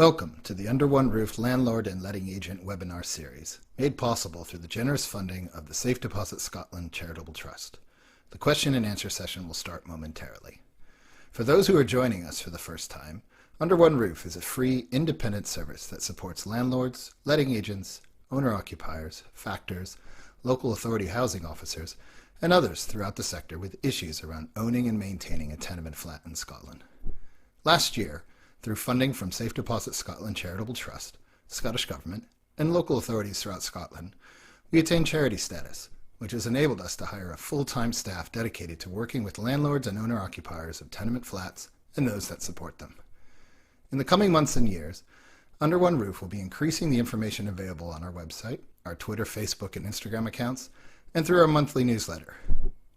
Welcome to the Under One Roof Landlord and Letting Agent webinar series, made possible through the generous funding of the Safe Deposit Scotland Charitable Trust. The question and answer session will start momentarily. For those who are joining us for the first time, Under One Roof is a free, independent service that supports landlords, letting agents, owner-occupiers, factors, local authority housing officers, and others throughout the sector with issues around owning and maintaining a tenement flat in Scotland. Last year, through funding from Safe Deposit Scotland Charitable Trust, Scottish Government, and local authorities throughout Scotland, we attained charity status, which has enabled us to hire a full-time staff dedicated to working with landlords and owner-occupiers of tenement flats and those that support them. In the coming months and years, Under One Roof will be increasing the information available on our website, our Twitter, Facebook, and Instagram accounts, and through our monthly newsletter.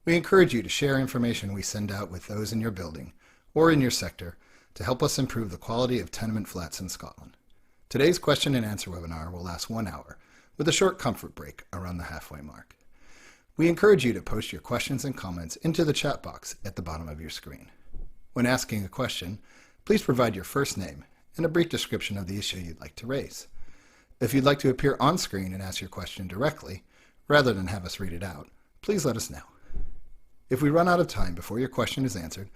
We encourage you to share information we send out with those in your building or in your sector to help us improve the quality of tenement flats in Scotland. Today's question and answer webinar will last 1 hour, with a short comfort break around the halfway mark. We encourage you to post your questions and comments into the chat box at the bottom of your screen. When asking a question, please provide your first name and a brief description of the issue you'd like to raise. If you'd like to appear on screen and ask your question directly, rather than have us read it out, please let us know. If we run out of time before your question is answered,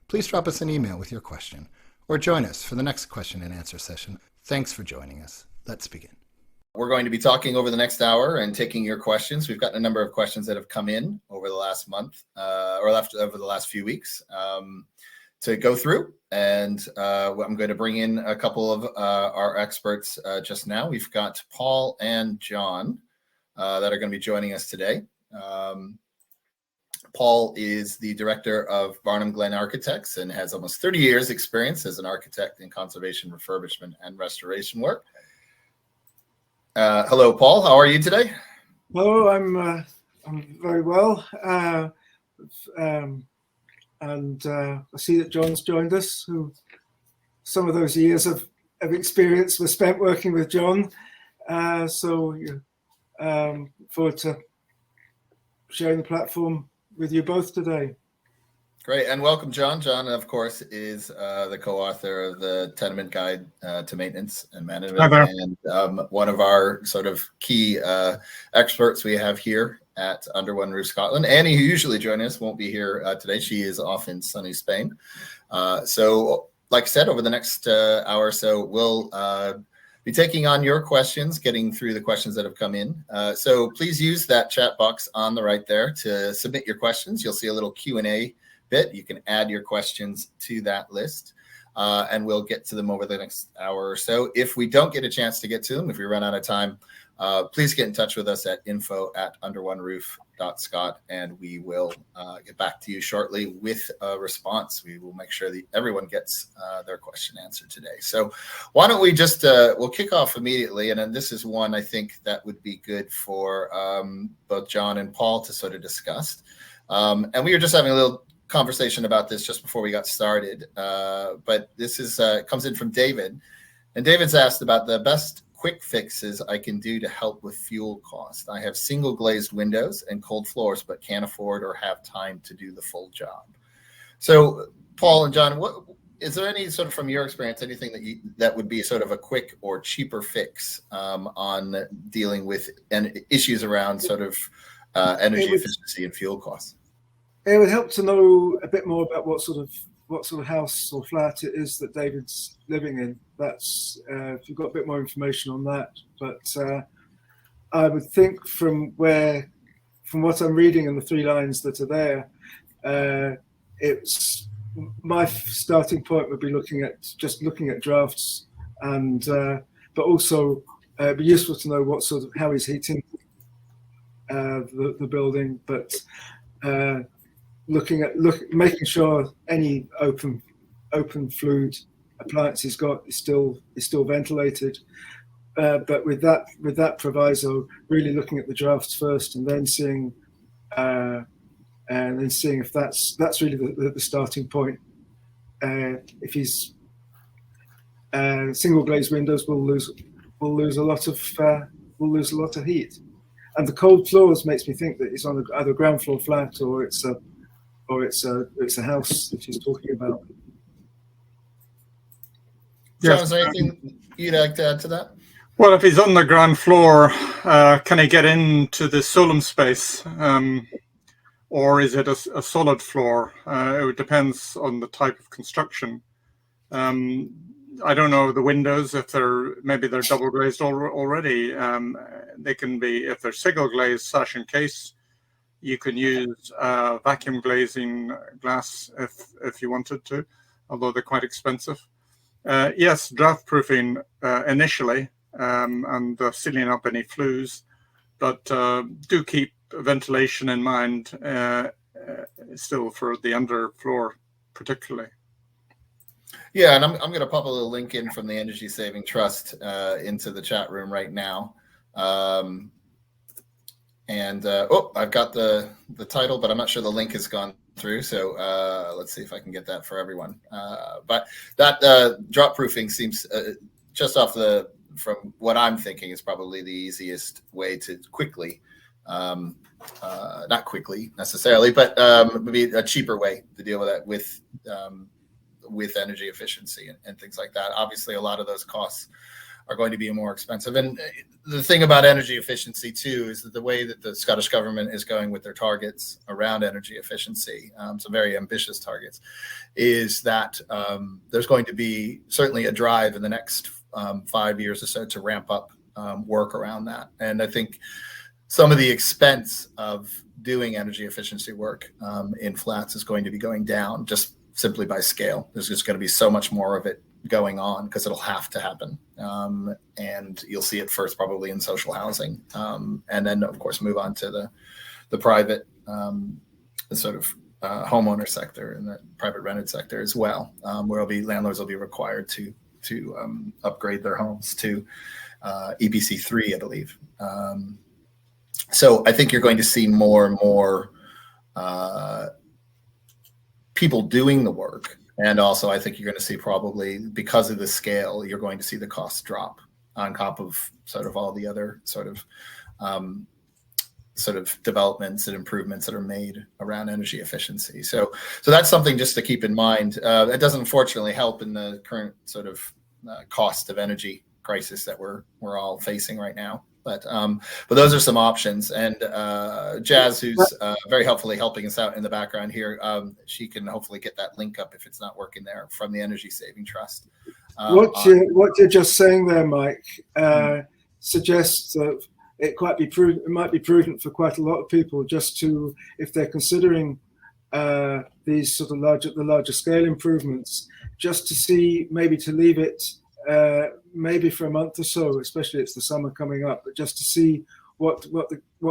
please drop us an email with your question or join us for the next question and answer session. Thanks for joining us. Let's begin. We're going to be talking over the next hour and taking your questions. We've gotten a number of questions that have come in over the last month over the last few weeks to go through. And I'm going to bring in a couple of our experts just now. We've got Paul and John that are going to be joining us today. Paul is the director of Barnum Glen Architects and has almost 30 years experience as an architect in conservation, refurbishment, and restoration work. Hello, Paul. How are you today? Hello, I'm very well. I see that John's joined us, who some of those years of experience were spent working with John. Forward to sharing the platform with you both today. Great, and welcome, John. John, of course, is the co-author of the Tenement Guide to Maintenance and Management, and one of our sort of key experts we have here at Under One Roof Scotland. Annie, who usually joins us, won't be here today. She is off in sunny Spain. So, like I said, over the next hour or so, we'll be taking on your questions, getting through the questions that have come in. So please use that chat box on the right there to submit your questions. You'll see a little Q&A bit. You can add your questions to that list, and we'll get to them over the next hour or so. If we don't get a chance to get to them, if we run out of time, please get in touch with us at info@underoneroof.scot, and we will get back to you shortly with a response. We will make sure that everyone gets their question answered today. So why don't we just, we'll kick off immediately, and then this is one I think that would be good for both John and Paul to sort of discuss. And we were just having a little conversation about this just before we got started, but this is comes in from David, and David's asked about the best quick fixes I can do to help with fuel cost. I have single glazed windows and cold floors, but can't afford or have time to do the full job. So Paul and John, what is there any sort of, from your experience, anything that would be sort of a quick or cheaper fix on dealing with issues around sort of energy efficiency and fuel costs? It would help to know a bit more about what sort of house or flat it is that David's living in. That's if you've got a bit more information on that. But I would think from what I'm reading in the 3 lines that are there, it's my starting point would be looking at drafts, and but also it'd be useful to know what sort of how he's heating the building, but making sure any open fluid appliance he's got is still ventilated, but with that proviso, really looking at the drafts first, and then seeing if that's really the starting point. If he's single glazed windows, we'll lose a lot of heat, and the cold floors makes me think that it's on either a ground floor flat or it's a house that he's talking about. John, Yes. is there anything you'd like to add to that? Well, if he's on the ground floor, can he get into the solum space? Or is it a solid floor? It depends on the type of construction. I don't know the windows, if maybe they're double glazed already. They can be, if they're single glazed sash and case, you can use vacuum glazing glass if you wanted to, although they're quite expensive. Yes, draft proofing initially, and sealing up any flues, but do keep ventilation in mind still for the underfloor particularly. Yeah, and I'm going to pop a little link in from the Energy Saving Trust into the chat room right now. I've got the title, but I'm not sure the link has gone through. So let's see if I can get that for everyone. But that drop proofing seems just from what I'm thinking is probably the easiest way to quickly, not quickly necessarily, but maybe a cheaper way to deal with that with energy efficiency and things like that. Obviously, a lot of those costs are going to be more expensive. And the thing about energy efficiency too is that the way that the Scottish government is going with their targets around energy efficiency, some very ambitious targets, is that there's going to be certainly a drive in the next 5 years or so to ramp up work around that. And I think some of the expense of doing energy efficiency work in flats is going to be going down just simply by scale. There's just going to be so much more of it going on because it'll have to happen. And you'll see it first probably in social housing. And then, of course, move on to the private sort of homeowner sector and the private rented sector as well, where landlords will be required to upgrade their homes to EPC 3, I believe. So I think you're going to see more and more people doing the work. And also, I think you're going to see probably, because of the scale, you're going to see the costs drop on top of sort of all the other sort of developments and improvements that are made around energy efficiency. So that's something just to keep in mind. It doesn't unfortunately help in the current sort of cost of energy crisis that we're all facing right now. But those are some options. And Jazz, who's very helpfully helping us out in the background here, she can hopefully get that link up if it's not working there from the Energy Saving Trust. What you're just saying there, Mike, suggests that it might be prudent for quite a lot of people just to, if they're considering these sort of larger scale improvements, just to see, maybe to leave it maybe for a month or so, especially it's the summer coming up, but just to see what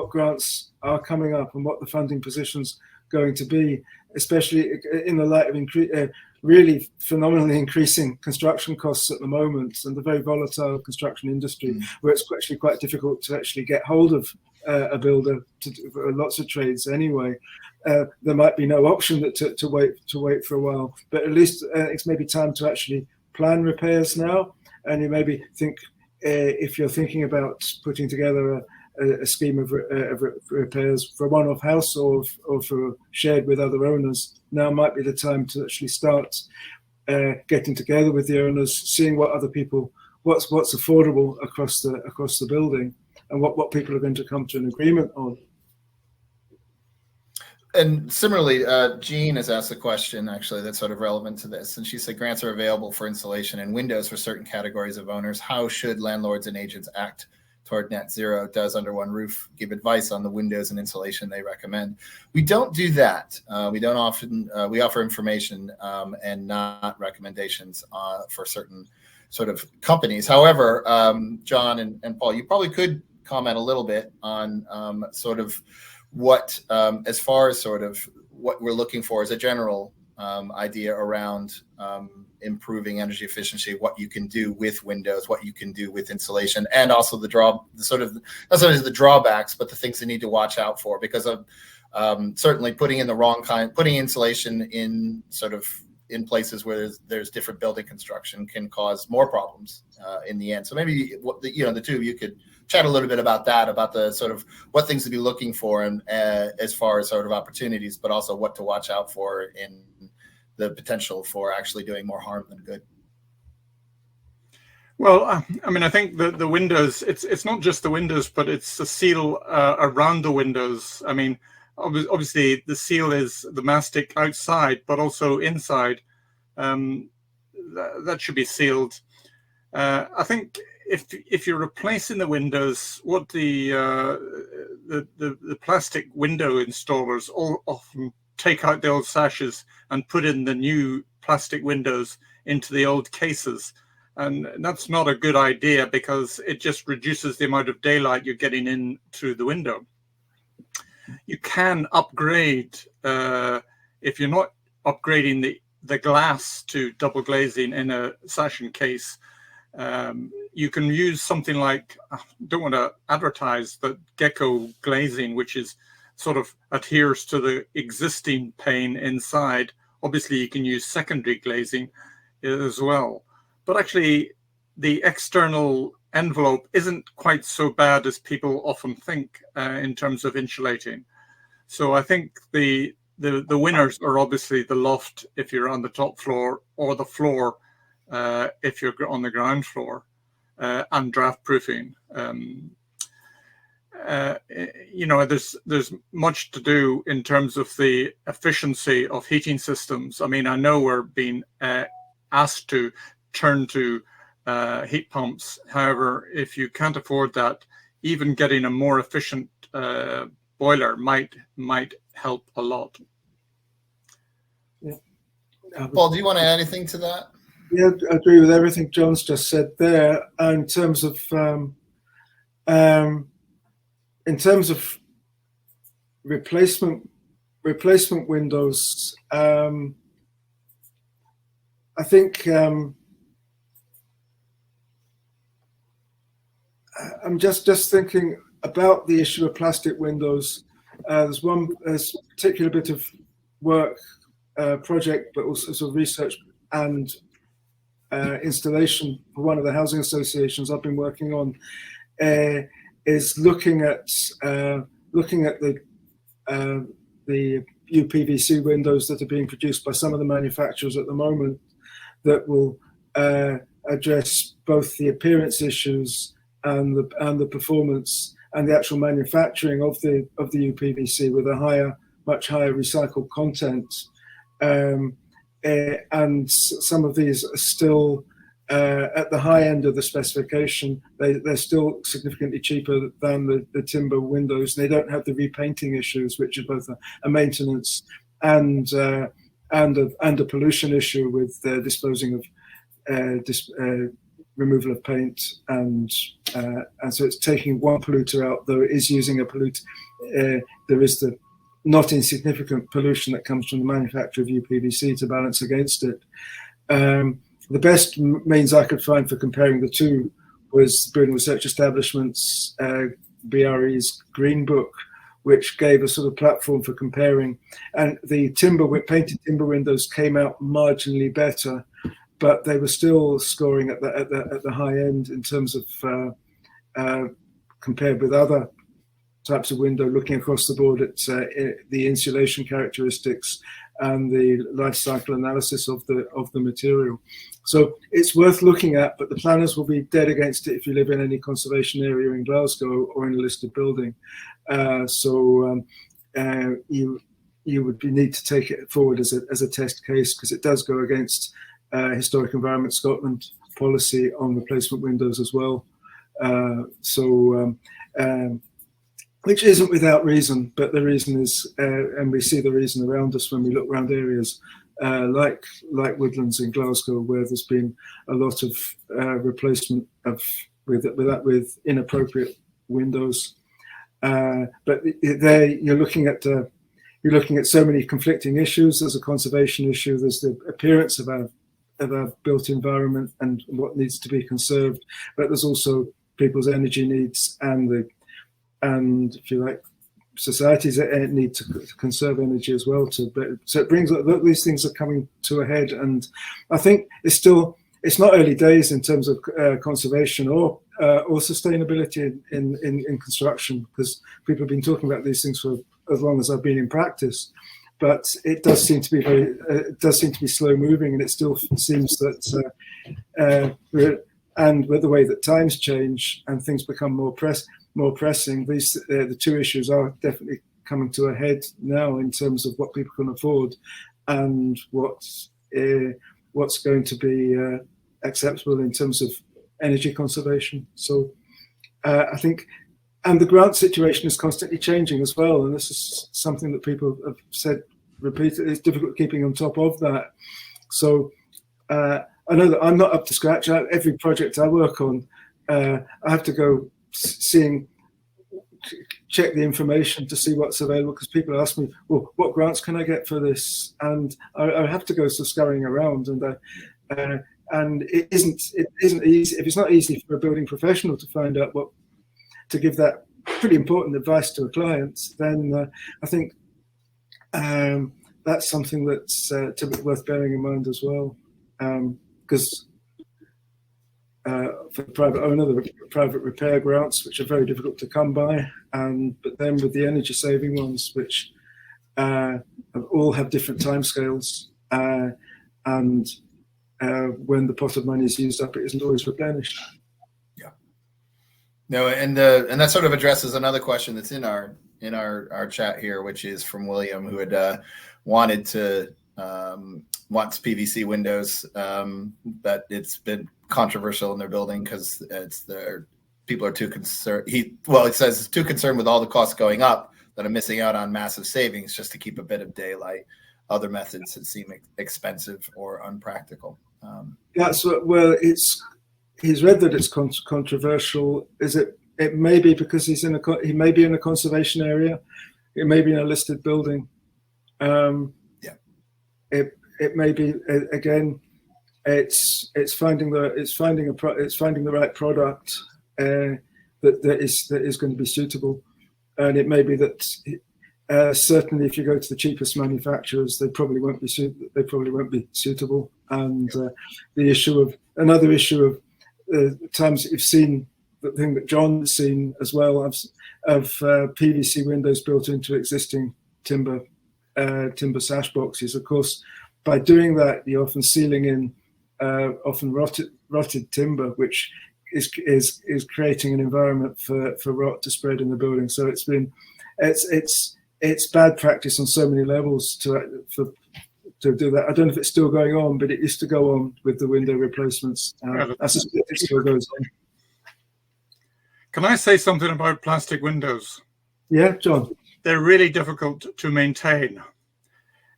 grants are coming up and what the funding position's going to be, especially in the light of really phenomenally increasing construction costs at the moment and the very volatile construction industry, where it's actually quite difficult to actually get hold of a builder for lots of trades anyway. There might be no option to wait for a while, but at least it's maybe time to actually plan repairs now. And you maybe think, if you're thinking about putting together a scheme of repairs for a one-off house or for shared with other owners, now might be the time to actually start getting together with the owners, seeing what other people, what's affordable across the building, and what people are going to come to an agreement on. And similarly, Jean has asked a question actually that's sort of relevant to this. And she said, grants are available for installation and windows for certain categories of owners. How should landlords and agents act toward net zero? Does Under One Roof give advice on the windows and insulation they recommend? We don't do that. We don't often, we offer information and not recommendations for certain sort of companies. However, John and Paul, you probably could comment a little bit on sort of what, as far as sort of what we're looking for as a general idea around improving energy efficiency, what you can do with windows, what you can do with insulation, and also the not only the drawbacks, but the things they need to watch out for, because of certainly putting insulation in sort of in places where there's different building construction can cause more problems in the end. So maybe the two of you could chat a little bit about that, about the sort of what things to be looking for and as far as sort of opportunities, but also what to watch out for in the potential for actually doing more harm than good. Well, I mean, I think the windows, it's not just the windows, but it's the seal around the windows. I mean, obviously the seal is the mastic outside, but also inside. That should be sealed. I think if you're replacing the windows, what the plastic window installers often take out the old sashes and put in the new plastic windows into the old cases. And that's not a good idea because it just reduces the amount of daylight you're getting in through the window. You can upgrade, if you're not upgrading the glass to double glazing in a sash and case, you can use something like, I don't want to advertise, the gecko glazing, which is sort of adheres to the existing pane inside. Obviously, you can use secondary glazing as well. But actually, the external envelope isn't quite so bad as people often think in terms of insulating. So I think the winners are obviously the loft if you're on the top floor, or the floor if you're on the ground floor, and draft proofing. You know, there's much to do in terms of the efficiency of heating systems. I mean, I know we're being asked to turn to heat pumps. However, if you can't afford that, even getting a more efficient boiler might help a lot. Yeah. Paul, do you want to add anything to that? Yeah, I agree with everything John's just said there. In terms of replacement windows, I think I'm just thinking about the issue of plastic windows. There's a particular bit of work, project, but also sort of research and installation for one of the housing associations I've been working on, is looking at the UPVC windows that are being produced by some of the manufacturers at the moment that will address both the appearance issues and the performance and the actual manufacturing of the UPVC with a much higher recycled content. And some of these are still at the high end of the specification. They're still significantly cheaper than the timber windows. They don't have the repainting issues, which are both a maintenance and a pollution issue with disposing of removal of paint, and so it's taking one polluter out, though it is using a polluter. There is the not insignificant pollution that comes from the manufacture of UPVC to balance against it. The best means I could find for comparing the two was Building Research Establishment's BRE's Green Book, which gave a sort of platform for comparing. And the painted timber windows came out marginally better, but they were still scoring at the high end in terms of compared with other types of window, looking across the board at the insulation characteristics and the life cycle analysis of the material. So it's worth looking at, but the planners will be dead against it if you live in any conservation area in Glasgow or in a listed building. You would need to take it forward as a test case, because it does go against Historic Environment Scotland policy on replacement windows as well. Which isn't without reason, but the reason is, and we see the reason around us when we look around areas like Woodlands in Glasgow, where there's been a lot of replacement with inappropriate windows. But there you're looking at so many conflicting issues. There's a conservation issue. There's the appearance of our built environment and what needs to be conserved. But there's also people's energy needs and if you like, societies that need to conserve energy as well. So it brings these things are coming to a head, and I think it's not early days in terms of conservation or sustainability in construction, because people have been talking about these things for as long as I've been in practice. But it does seem to be slow moving, and it still seems that and with the way that times change and things become more pressing, the two issues are definitely coming to a head now in terms of what people can afford and what's going to be acceptable in terms of energy conservation. So I think, and the grant situation is constantly changing as well, and this is something that people have said repeatedly. It's difficult keeping on top of that. So I know that I'm not up to scratch. Every project I work on, I have to go check the information to see what's available, because people ask me, well, what grants can I get for this? And I have to go scurrying around, and it isn't easy. If it's not easy for a building professional to find out to give that pretty important advice to a client, then I think that's something that's worth bearing in mind as well, because for private owner, there are private repair grants, which are very difficult to come by, but then with the energy saving ones, which all have different timescales, and when the pot of money is used up, it isn't always replenished. Yeah. No, and that sort of addresses another question that's in our chat here, which is from William, who had wants PVC windows, but it's been controversial in their building because people are too concerned. He says it's too concerned with all the costs going up that I'm missing out on massive savings just to keep a bit of daylight. Other methods that seem expensive or unpractical. That's he's read that it's controversial. It may be because he may be in a conservation area. It may be in a listed building. It may be, again, it's finding the right product that is going to be suitable, and it may be that certainly if you go to the cheapest manufacturers, they probably won't be suitable. And another issue of times that you've seen, the thing that John's seen as well, of PVC windows built into existing timber sash boxes. Of course, by doing that, you're often sealing in often rotted timber, which is creating an environment for rot to spread in the building. So it's bad practice on so many levels to do that. I don't know if it's still going on, but it used to go on with the window replacements. I suspect it still goes on. Can I say something about plastic windows? Yeah, John. They're really difficult to maintain.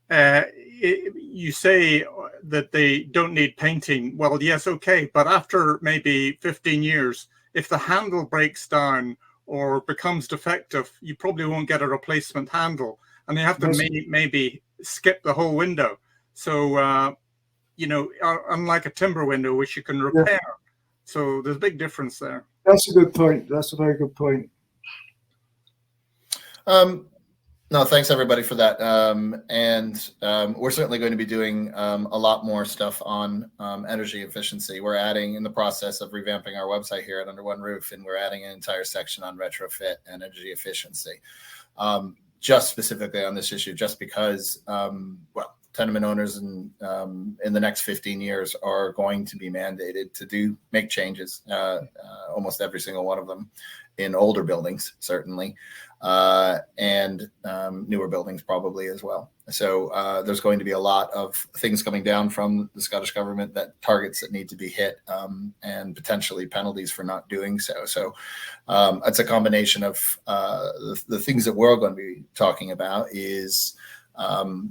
You say that they don't need painting. Well, yes, okay. But after maybe 15 years, if the handle breaks down or becomes defective, you probably won't get a replacement handle. And you have to maybe skip the whole window. So, unlike a timber window, which you can repair. Yeah. So there's a big difference there. That's a good point. That's a very good point. No, thanks everybody for that. We're certainly going to be doing a lot more stuff on energy efficiency. We're adding, in the process of revamping our website here at Under One Roof, and we're adding an entire section on retrofit energy efficiency, just specifically on this issue, just because, tenement owners in the next 15 years are going to be mandated to make changes, almost every single one of them, in older buildings, certainly, and newer buildings probably as well. So there's going to be a lot of things coming down from the Scottish government, that targets that need to be hit, and potentially penalties for not doing so. So it's a combination of the things that we're going to be talking about is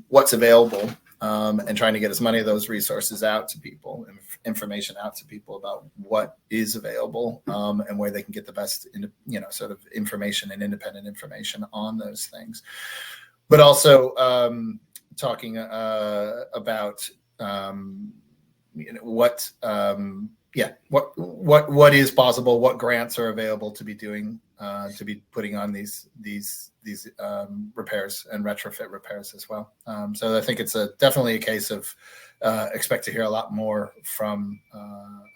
what's available, and trying to get as many of those resources out to people, information out to people about what is available, and where they can get the best, sort of information and independent information on those things. But also talking about what is possible, what grants are available to be doing, to be putting on these repairs and retrofit repairs as well. So I think it's definitely a case of expect to hear a lot more from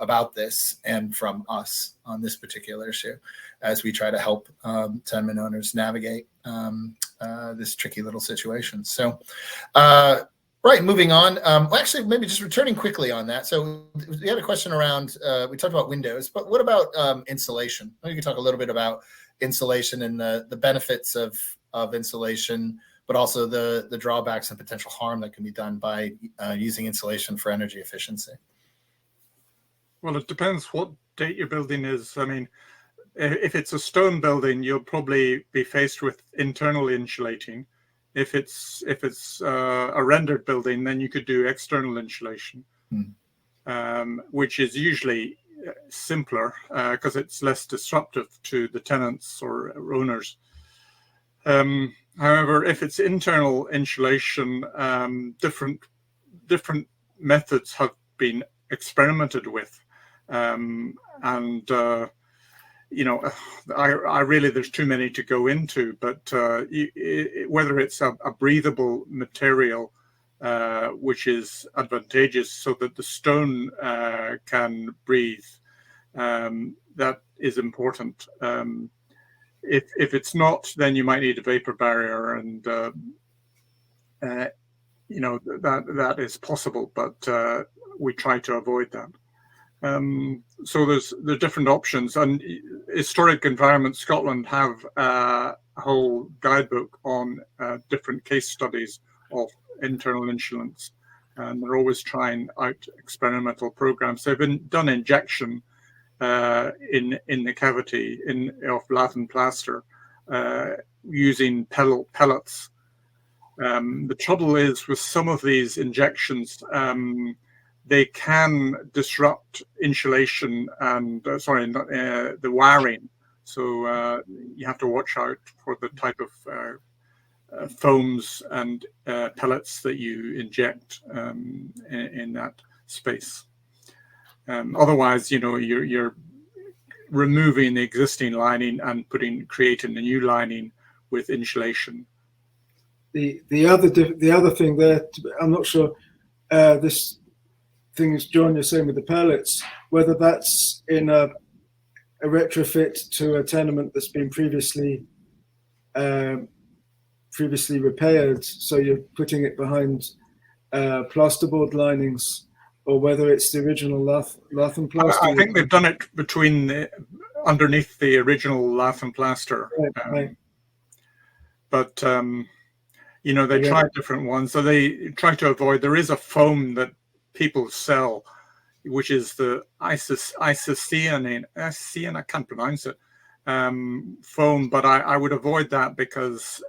about this and from us on this particular issue as we try to help tenement owners navigate this tricky little situation. So Right, moving on. Well, actually, maybe just returning quickly on that. So we had a question around, we talked about windows, but what about insulation? Maybe you could talk a little bit about insulation and the benefits of insulation, but also the drawbacks and potential harm that can be done by using insulation for energy efficiency. Well, it depends what date your building is. I mean, if it's a stone building, you'll probably be faced with internal insulating. If it's a rendered building, then you could do external insulation, which is usually simpler because it's less disruptive to the tenants or owners. However, if it's internal insulation, different methods have been experimented with, you know, I really, there's too many to go into, but whether it's a breathable material, which is advantageous so that the stone can breathe, that is important. If it's not, then you might need a vapor barrier, and you know, that is possible, but we try to avoid that. So there's different options, and Historic Environment Scotland have a whole guidebook on different case studies of internal insulants, and they're always trying out experimental programs. They've done injection in the cavity of lath and plaster using pellets. The trouble is with some of these injections, they can disrupt insulation and the wiring. So you have to watch out for the type of foams and pellets that you inject in that space. Otherwise, you know, you're removing the existing lining and creating a new lining with insulation. The other thing there, I'm not sure this thing is, John, you're saying with the pellets, whether that's in a retrofit to a tenement that's been previously repaired, so you're putting it behind plasterboard linings, or whether it's the original lath and plaster. I think they've done it underneath the original lath and plaster. Right. But you know, they tried different ones, so they try to avoid. There is a foam that people sell, which is the isocyanate, I can't pronounce it, foam, but I would avoid that because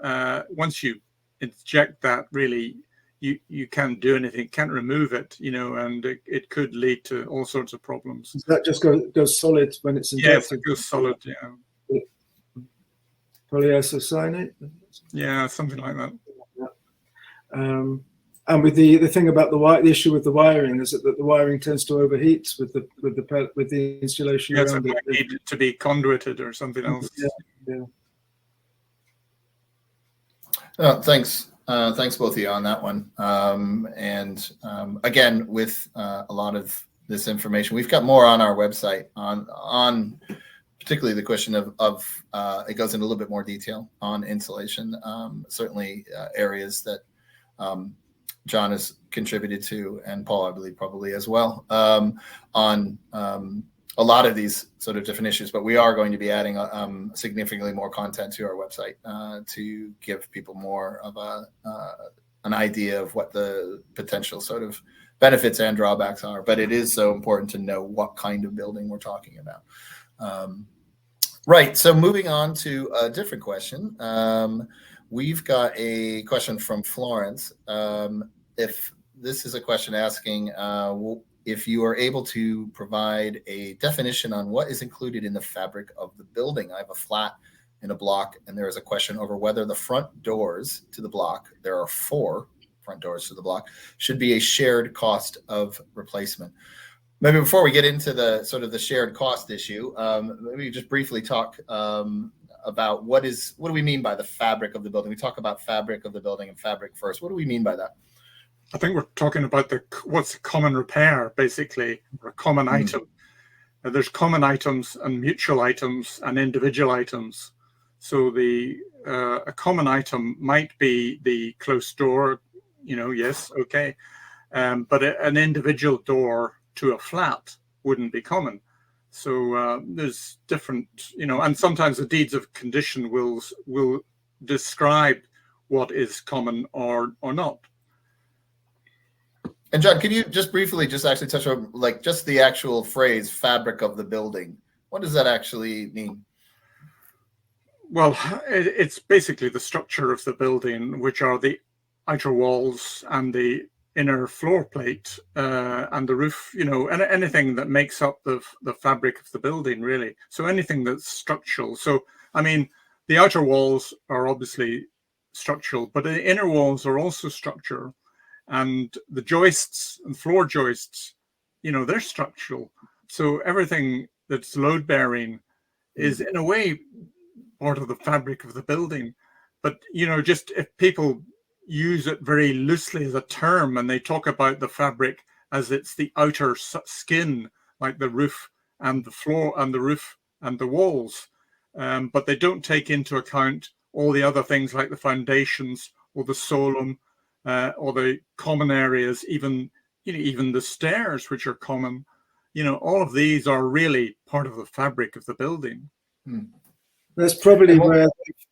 once you inject that, really, you can't do anything, can't remove it, you know, and it could lead to all sorts of problems. Does that just goes solid when it's injected? Yes, it goes solid, yeah. Polyisocyanate? Yeah, something like that. And with the thing about the issue with the wiring is that the wiring tends to overheat with the insulation Yes, around it might need to be conduited or something else. Yeah. Thanks both of you on that one. Again, with a lot of this information, we've got more on our website on particularly the question of it goes into a little bit more detail on insulation. Certainly areas that John has contributed to, and Paul, I believe, probably as well, on a lot of these sort of different issues. But we are going to be adding significantly more content to our website to give people more of an idea of what the potential sort of benefits and drawbacks are. But it is so important to know what kind of building we're talking about. Right. So moving on to a different question. We've got a question from Florence. If this is a question asking if you are able to provide a definition on what is included in the fabric of the building. I have a flat in a block, and there is a question over whether the front doors to the block, there are 4 front doors to the block, should be a shared cost of replacement. Maybe before we get into the sort of the shared cost issue, maybe just briefly talk about what do we mean by the fabric of the building? We talk about fabric of the building and fabric first. What do we mean by that? I think we're talking about what's a common repair, basically, or a common item. There's common items and mutual items and individual items. So a common item might be the closed door, yes, okay. But an individual door to a flat wouldn't be common. So there's different, and sometimes the deeds of condition will describe what is common or not. And John, can you just briefly just actually touch on like just the actual phrase fabric of the building? What does that actually mean? Well, it's basically the structure of the building, which are the outer walls and the inner floor plate and the roof, and anything that makes up the fabric of the building, really. So anything that's structural. So, I mean, the outer walls are obviously structural, but the inner walls are also structural. And the joists and floor joists, they're structural. So everything that's load bearing is in a way part of the fabric of the building. But, just if people use it very loosely as a term and they talk about the fabric as it's the outer skin, like the roof and the floor and the roof and the walls. But they don't take into account all the other things like the foundations or the solum or the common areas, even the stairs, which are common. All of these are really part of the fabric of the building. That's probably where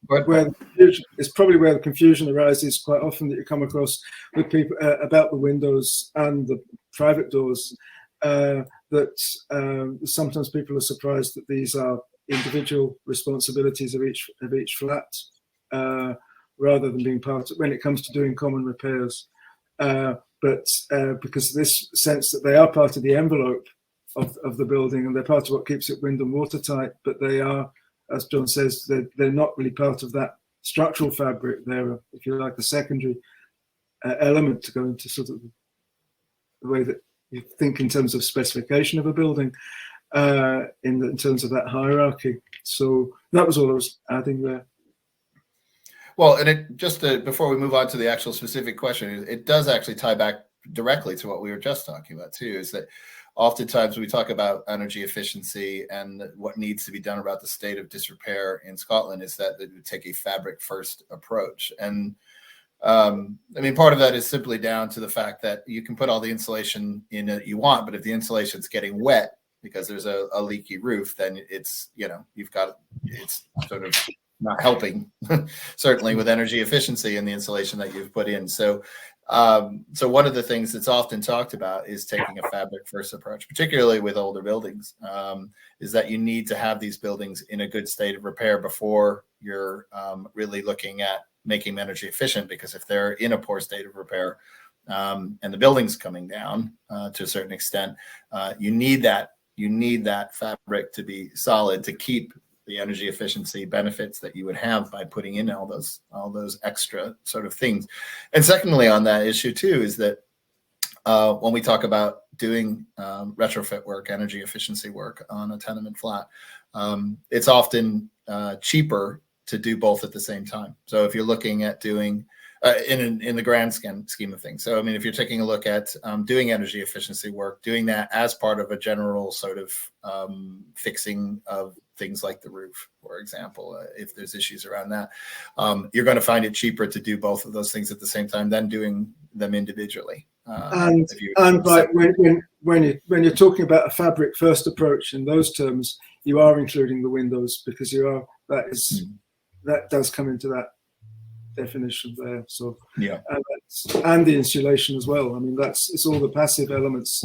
the confusion arises quite often, that you come across with people about the windows and the private doors. That sometimes people are surprised that these are individual responsibilities of each flat, rather than being part of, when it comes to doing common repairs. But because this sense that they are part of the envelope of the building, and they're part of what keeps it wind and watertight, but they are, as John says, they're not really part of that structural fabric. They're, if you like, the secondary element to go into sort of the way that you think in terms of specification of a building, in terms of that hierarchy. So that was all I was adding there. Well, and it just before we move on to the actual specific question, it does actually tie back directly to what we were just talking about too, is that oftentimes we talk about energy efficiency and what needs to be done about the state of disrepair in Scotland is that it would take a fabric first approach. And I mean, part of that is simply down to the fact that you can put all the insulation in that you want, but if the insulation's getting wet because there's a leaky roof, then it's, it's sort of not helping certainly with energy efficiency and the insulation that you've put in. So one of the things that's often talked about is taking a fabric first approach, particularly with older buildings, is that you need to have these buildings in a good state of repair before you're really looking at making them energy efficient, because if they're in a poor state of repair and the building's coming down to a certain extent, you need that fabric to be solid to keep the energy efficiency benefits that you would have by putting in all those extra sort of things. And secondly, on that issue too, is that when we talk about doing retrofit work, energy efficiency work on a tenement flat, it's often cheaper to do both at the same time. So if you're looking at doing in the grand scheme of things. So, I mean, if you're taking a look at doing energy efficiency work, doing that as part of a general sort of fixing of things like the roof, for example, if there's issues around that, you're going to find it cheaper to do both of those things at the same time than doing them individually. And when you're talking about a fabric first approach in those terms, you are including the windows, because that does come into that definition there. So yeah, and the insulation as well. I mean, it's all the passive elements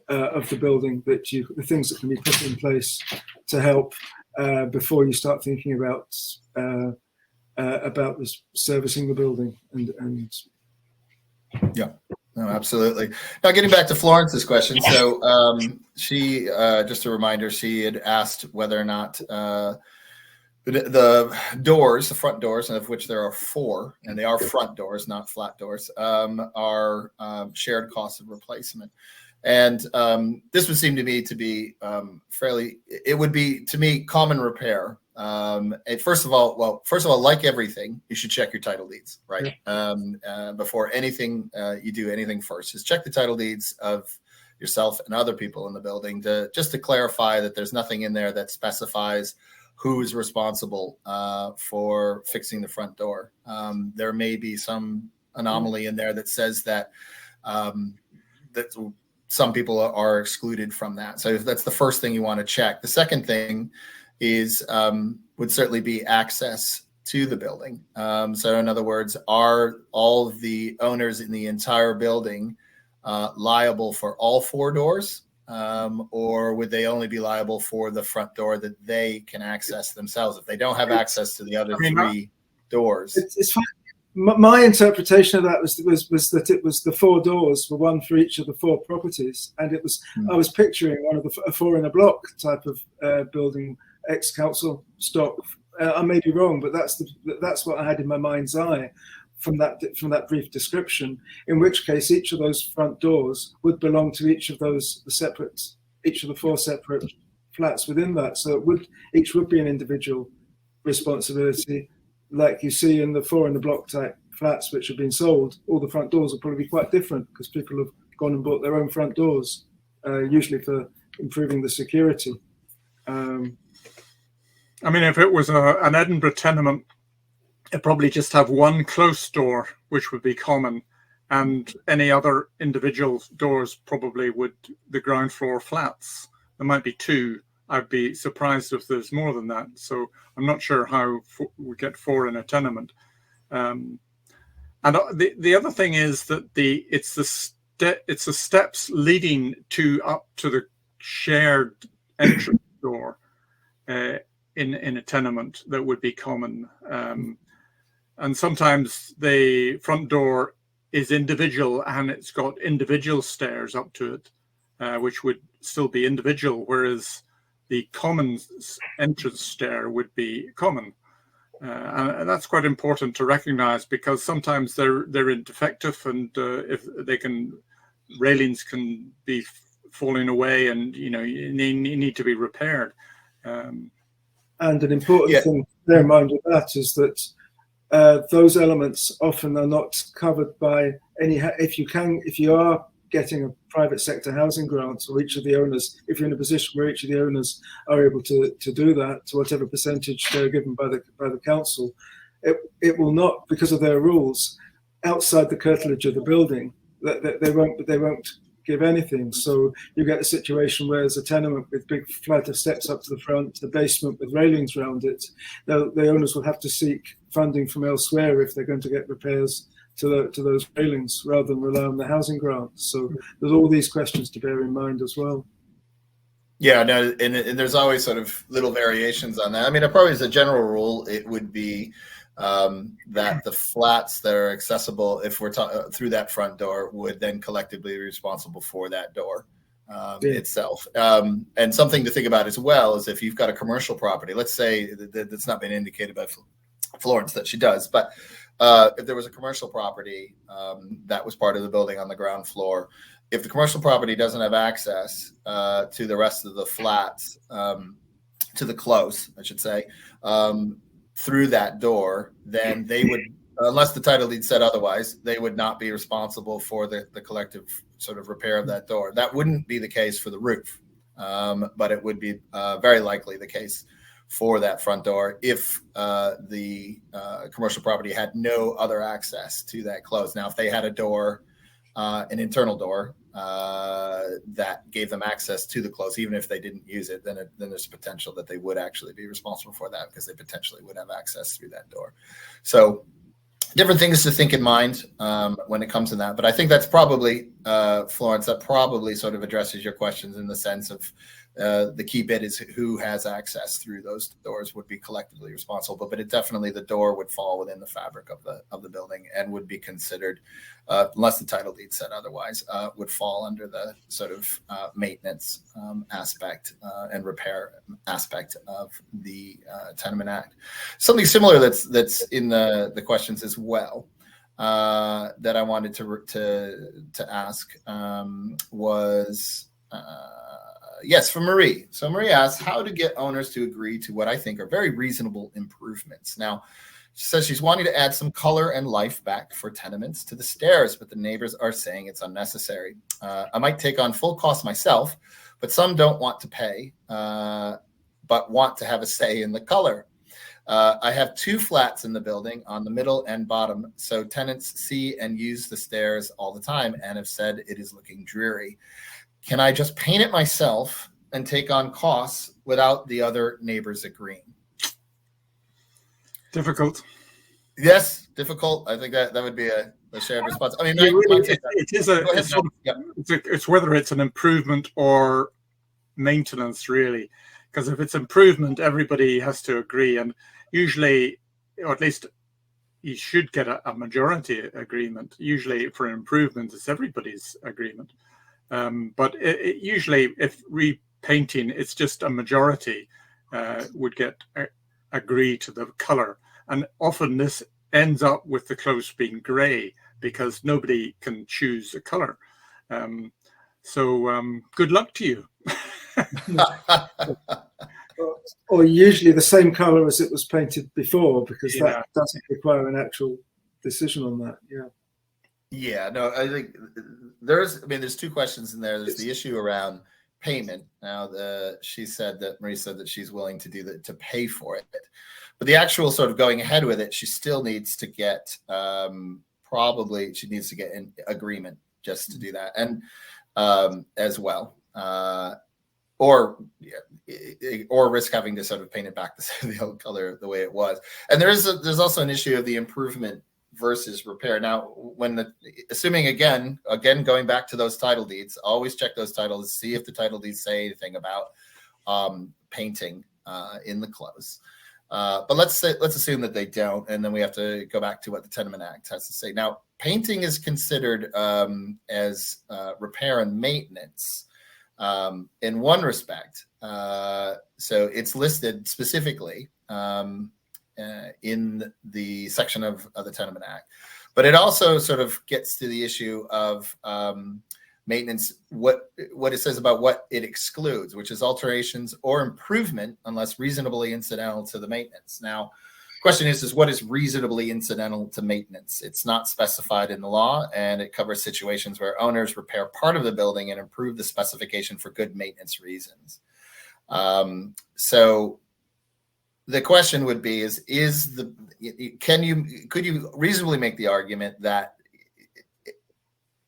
of the building the things that can be put in place to help before you start thinking about this servicing the building and yeah. No, absolutely. Now, getting back to Florence's question. So she, just a reminder, she had asked whether or not the doors, the front doors, of which there are 4, and they are front doors, not flat doors, are shared costs of replacement. And this would seem to me to be it would be, to me, common repair. First of all, like everything, you should check your title deeds, right? Before anything, you do anything first, just check the title deeds of yourself and other people in the building just to clarify that there's nothing in there that specifies who's responsible for fixing the front door. There may be some anomaly in there that says that that some people are excluded from that. So that's the first thing you want to check. The second thing is would certainly be access to the building. So in other words, are all of the owners in the entire building liable for all 4 doors? Or would they only be liable for the front door that they can access themselves if they don't have access to the other 3 doors? It's fine. My interpretation of that was that it was the 4 doors were one for each of the 4 properties, and it was I was picturing one of a 4 in a block type of building, ex-council stock. I may be wrong, but that's what I had in my mind's eye from that brief description. In which case, each of those front doors would belong to each of the 4 separate flats within that. So each would be an individual responsibility. Like you see in the 4 in the block type flats which have been sold, all the front doors will probably be quite different because people have gone and bought their own front doors, usually for improving the security. I mean, if it was an Edinburgh tenement, it'd probably just have one close door, which would be common, and any other individual doors probably would the ground floor flats. There might be 2. I'd be surprised if there's more than that. So I'm not sure how we get 4 in a tenement. And the other thing is that it's the steps leading up to the shared entrance door in a tenement that would be common. And sometimes the front door is individual and it's got individual stairs up to it, which would still be individual, whereas the common entrance stair would be common. And that's quite important to recognize, because sometimes they're defective, and if railings can be falling away, and you need to be repaired. And an important thing to bear in mind with that is that those elements often are not covered by any. If you are getting a private sector housing grant, or each of the owners, if you're in a position where each of the owners are able to do that, to whatever percentage they're given by the council, it will not, because of their rules, outside the curtilage of the building, that they won't give anything. So you get a situation where there's a tenement with big flight of steps up to the front, the basement with railings around it. The owners will have to seek funding from elsewhere if they're going to get repairs to those railings, rather than rely on the housing grant. So there's all these questions to bear in mind as well. Yeah, no, and there's always sort of little variations on that. I mean, probably as a general rule, it would be that the flats that are accessible, if we're through that front door, would then collectively be responsible for that door itself. And something to think about as well is if you've got a commercial property, let's say that's not been indicated by Florence that she does, but if there was a commercial property that was part of the building on the ground floor, if the commercial property doesn't have access to the rest of the flats, to the close, I should say, through that door, then they would, unless the title deed said otherwise, they would not be responsible for the collective sort of repair of that door. That wouldn't be the case for the roof, but it would be very likely the case for that front door if the commercial property had no other access to that close. Now, if they had a door, an internal door that gave them access to the close, even if they didn't use it, then there's potential that they would actually be responsible for that, because they potentially would have access through that door. So different things to think in mind when it comes to that. But I think that's probably, Florence, that probably sort of addresses your questions in the sense of the key bit is who has access through those doors would be collectively responsible. But it definitely, the door would fall within the fabric of the building and would be considered, unless the title deed said otherwise, would fall under the sort of maintenance aspect and repair aspect of the Tenement Act. Something similar that's in the questions as well that I wanted to ask was. Yes, from Marie. So Marie asks how to get owners to agree to what I think are very reasonable improvements. Now, she says she's wanting to add some color and life back for tenements to the stairs, but the neighbors are saying it's unnecessary. I might take on full cost myself, but some don't want to pay, but want to have a say in the color. I have 2 flats in the building on the middle and bottom, so tenants see and use the stairs all the time and have said it is looking dreary. Can I just paint it myself and take on costs without the other neighbors agreeing? Difficult. Yes, difficult. I think that would be a shared response. I mean, it's whether it's an improvement or maintenance, really, because if it's improvement, everybody has to agree, and usually, or at least you should get a majority agreement. Usually for an improvement, it's everybody's agreement, but usually if repainting, it's just a majority would get agree to the color, and often this ends up with the close being gray because nobody can choose a color. So good luck to you. Or usually the same color as it was painted before, because that doesn't require an actual decision on that. Yeah, no, I think there's 2 questions in there. There's the issue around payment. Now, Marie said that she's willing to to pay for it, but the actual sort of going ahead with it, she still needs to get probably she needs to get an agreement just to do that, and as well, or risk having to sort of paint it back the old color the way it was. And there's also an issue of the improvement versus repair. Now, assuming again going back to those title deeds, always check those titles, see if the title deeds say anything about painting in the close. But let's assume that they don't, and then we have to go back to what the Tenement Act has to say. Now, painting is considered as repair and maintenance in one respect. So it's listed specifically in the section of the Tenement Act, but it also sort of gets to the issue of maintenance, what it says about what it excludes, which is alterations or improvement unless reasonably incidental to the maintenance. Now, question is what is reasonably incidental to maintenance? It's not specified in the law, and it covers situations where owners repair part of the building and improve the specification for good maintenance reasons. So the question would be could you reasonably make the argument that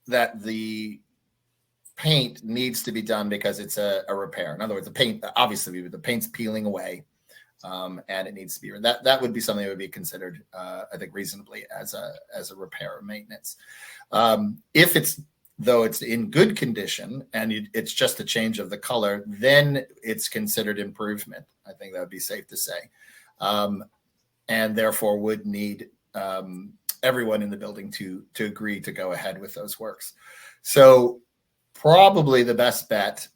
the paint needs to be done because it's a repair? In other words, the paint's peeling away, and it needs to be that would be something that would be considered, I think, reasonably as a repair or maintenance. If it's in good condition and it's just a change of the color, then it's considered improvement. I think that would be safe to say, and therefore would need everyone in the building to agree to go ahead with those works. So probably the best bet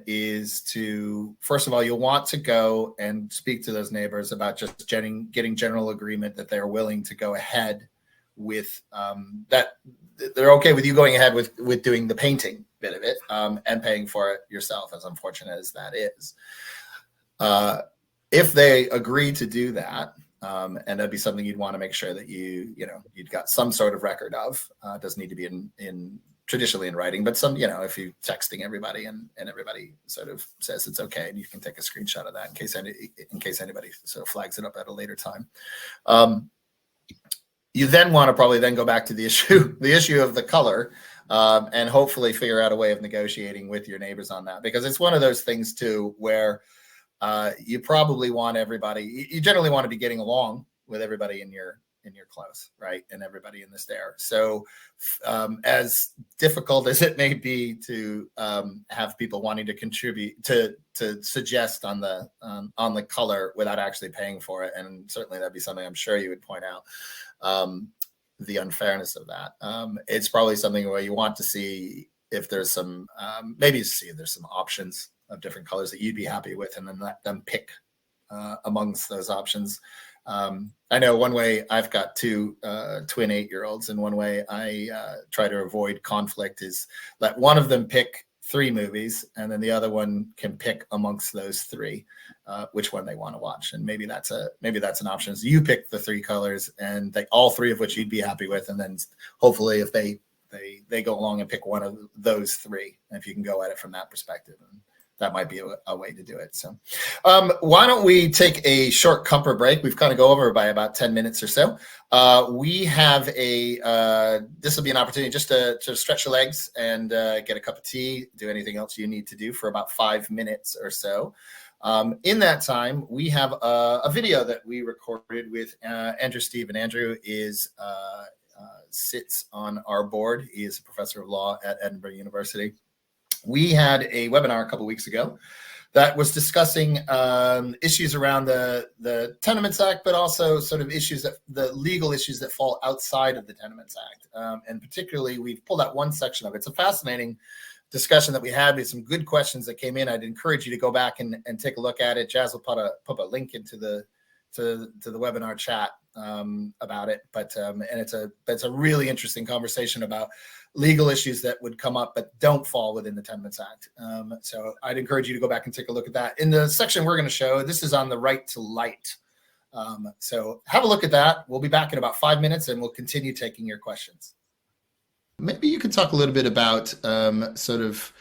is to, first of all, you'll want to go and speak to those neighbors about just getting general agreement that they're willing to go ahead with that. They're okay with you going ahead with doing the painting bit of it and paying for it yourself, as unfortunate as that is. If they agree to do that, and that'd be something you'd want to make sure that you'd got some sort of record of. It doesn't need to be in traditionally in writing, but some, if you're texting everybody and everybody sort of says it's okay, and you can take a screenshot of that in case anybody sort of flags it up at a later time. You then want to probably then go back to the issue of the color, and hopefully figure out a way of negotiating with your neighbors on that, because it's one of those things too where you probably want everybody. You generally want to be getting along with everybody in your close, right, and everybody in the stair. So, as difficult as it may be to have people wanting to contribute to suggest on the color without actually paying for it, and certainly that'd be something I'm sure you would point out. The unfairness of that. It's probably something where you want to see if there's some, maybe see if there's some options of different colors that you'd be happy with, and then let them pick amongst those options. I know one way I've got 2 twin 8-year-olds, and one way I try to avoid conflict is let one of them pick 3 movies, and then the other one can pick amongst those 3 which one they want to watch. And maybe that's an option. So you pick the 3 colors, and all 3 of which you'd be happy with, and then hopefully if they go along and pick one of those 3, and if you can go at it from that perspective, and that might be a way to do it. So why don't we take a short comfort break? We've kind of go over by about 10 minutes or so. We have this will be an opportunity just to stretch your legs and get a cup of tea, do anything else you need to do for about 5 minutes or so. In that time, we have a video that we recorded with Andrew Steve. And Andrew sits on our board. He is a professor of law at Edinburgh University. We had a webinar a couple of weeks ago that was discussing issues around the Tenements Act, but also sort of the legal issues that fall outside of the Tenements Act. And particularly, we've pulled out one section of it. It's a fascinating discussion that we had with some good questions that came in. I'd encourage you to go back and take a look at it. Jazz will put a link into the webinar chat about it, but and it's a really interesting conversation about legal issues that would come up but don't fall within the Tenements Act. So I'd encourage you to go back and take a look at that. In the section we're going to show, this is on the right to light. So have a look at that. We'll be back in about 5 minutes and we'll continue taking your questions. Maybe you could talk a little bit about sort of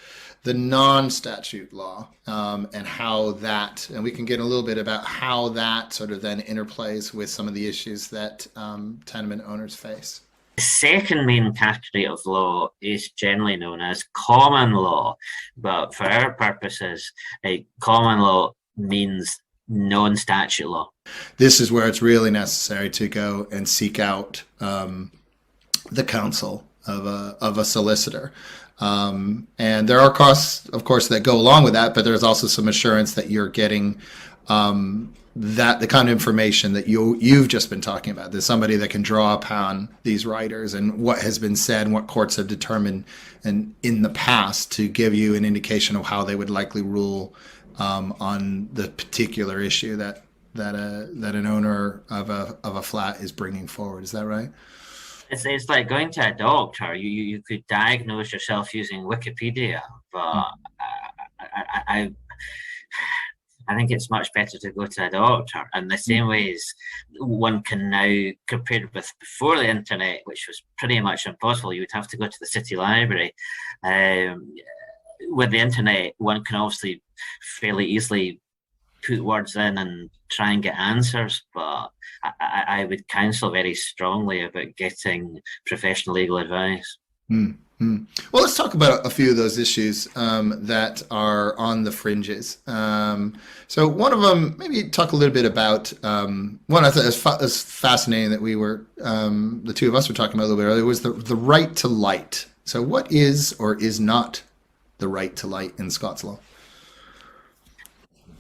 the non-statute law and how that, and we can get a little bit about how that sort of then interplays with some of the issues that tenement owners face. The second main category of law is generally known as common law, but for our purposes, common law means non-statute law. This is where it's really necessary to go and seek out the counsel of a solicitor. And there are costs, of course, that go along with that, but there's also some assurance that you're getting that the kind of information that you've just been talking about. There's somebody that can draw upon these writers and what has been said and what courts have determined and in the past to give you an indication of how they would likely rule on the particular issue that an owner of a flat is bringing forward. Is that right? It's like going to a doctor. You could diagnose yourself using Wikipedia, but I think it's much better to go to a doctor. And the same ways one can now, compared with before the internet, which was pretty much impossible, you would have to go to the city library. With the internet, one can obviously fairly easily put words in and try and get answers, but I would counsel very strongly about getting professional legal advice. Mm-hmm. Well, let's talk about a few of those issues that are on the fringes. So one of them, maybe talk a little bit about one I thought was fascinating that we were, the two of us were talking about a little bit earlier, was the right to light. So what is or is not the right to light in Scots law?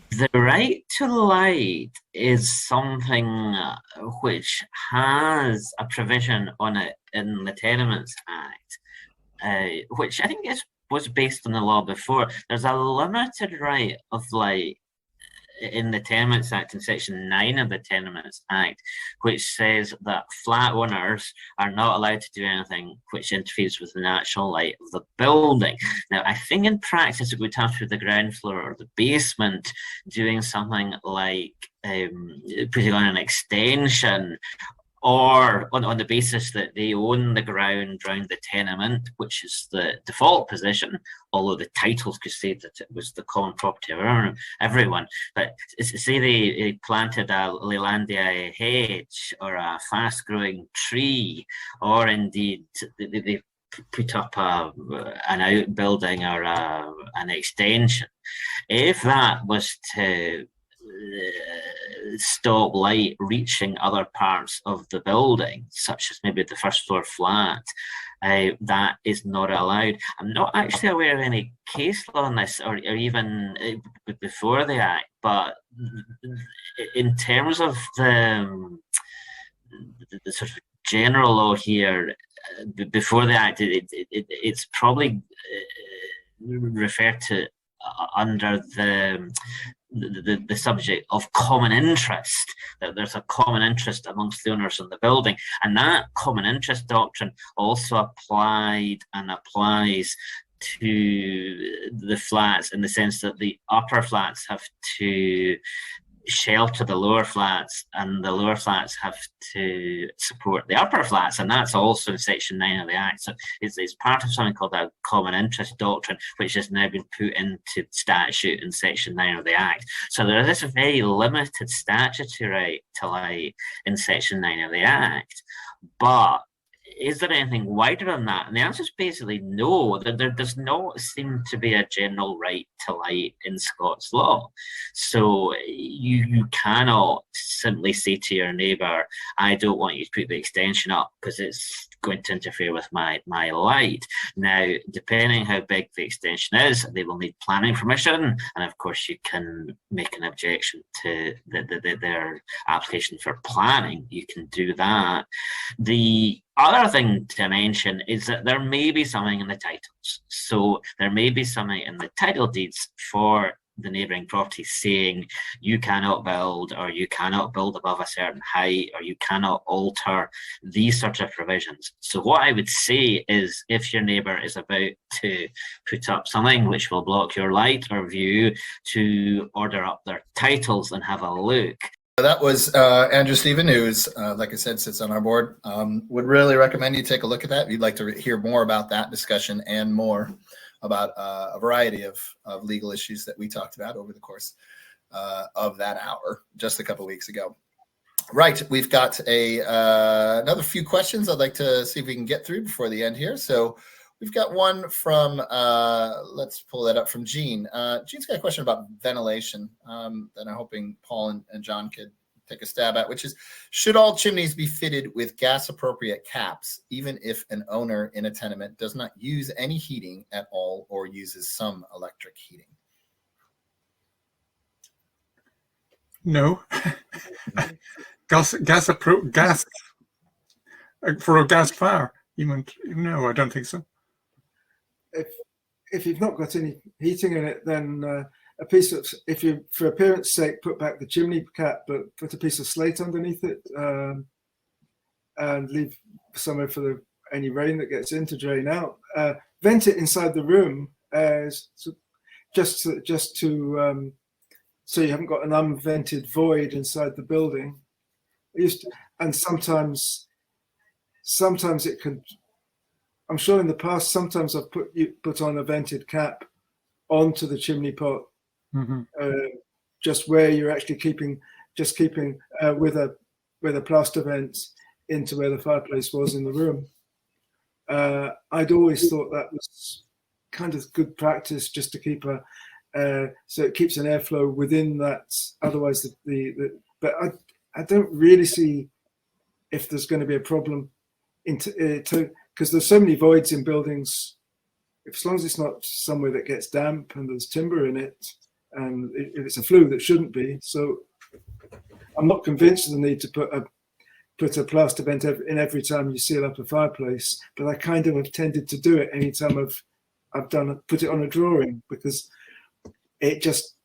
The right to light is something which has a provision on it in the Tenements Act, which I think was based on the law before. There's a limited right of light in the Tenements Act, in Section 9 of the Tenements Act, which says that flat owners are not allowed to do anything which interferes with the natural light of the building. Now, I think in practice it would have to be the ground floor or the basement doing something like putting on an extension, or on the basis that they own the ground around the tenement, which is the default position, although the titles could say that it was the common property of everyone. But say they planted a Lelandia hedge or a fast-growing tree, or indeed they put up an outbuilding or an extension. If that was to stop light reaching other parts of the building, such as maybe the first floor flat, that is not allowed. I'm not actually aware of any case law on this, or even before the Act, but in terms of the sort of general law here, before the Act, it's probably referred to under the subject of common interest, that there's a common interest amongst the owners of the building, and that common interest doctrine also applied and applies to the flats, in the sense that the upper flats have to shelter the lower flats, and the lower flats have to support the upper flats, and that's also in Section 9 of the Act. So it's part of something called a common interest doctrine, which has now been put into statute in Section 9 of the Act. So there is a very limited statutory right to light in Section 9 of the Act, but is there anything wider than that? And the answer is basically no. There does not seem to be a general right to light in Scots law. So you cannot simply say to your neighbour, I don't want you to put the extension up because it's going to interfere with my light. Now, depending how big the extension is, they will need planning permission. And of course, you can make an objection to their application for planning. You can do that. The other thing to mention is that there may be something in the titles. So there may be something in the title deeds for the neighbouring property saying you cannot build, or you cannot build above a certain height, or you cannot alter these sorts of provisions. So what I would say is, if your neighbour is about to put up something which will block your light or view, to order up their titles and have a look. That was Andrew Stephen, who's, like I said, sits on our board. Would really recommend you take a look at that if you'd like to hear more about that discussion and more about a variety of legal issues that we talked about over the course of that hour just a couple of weeks ago. Right, we've got another few questions I'd like to see if we can get through before the end here. So we've got one from, let's pull that up, from Gene. Gene's got a question about ventilation that I'm hoping Paul and John could take a stab at, which is, should all chimneys be fitted with gas-appropriate caps, even if an owner in a tenement does not use any heating at all or uses some electric heating? No. gas for a gas fire. No, I don't think so. If you've not got any heating in it, then a piece of, if you, for appearance sake, put back the chimney cap, but put a piece of slate underneath it, and leave somewhere for any rain that gets in to drain out. Vent it inside the room, just to so you haven't got an unvented void inside the building. And sometimes it can. I'm sure in the past, sometimes I've put on a vented cap onto the chimney pot, just where you're actually keeping with a plaster vent into where the fireplace was in the room. I'd always thought that was kind of good practice, just to keep so it keeps an airflow within that. Otherwise, but I don't really see if there's going to be a problem because there's so many voids in buildings. As long as it's not somewhere that gets damp and there's timber in it, and if it's a flue that shouldn't be. So I'm not convinced of the need to put a plaster vent in every time you seal up a fireplace, but I kind of have tended to do it anytime I've put it on a drawing, because it just,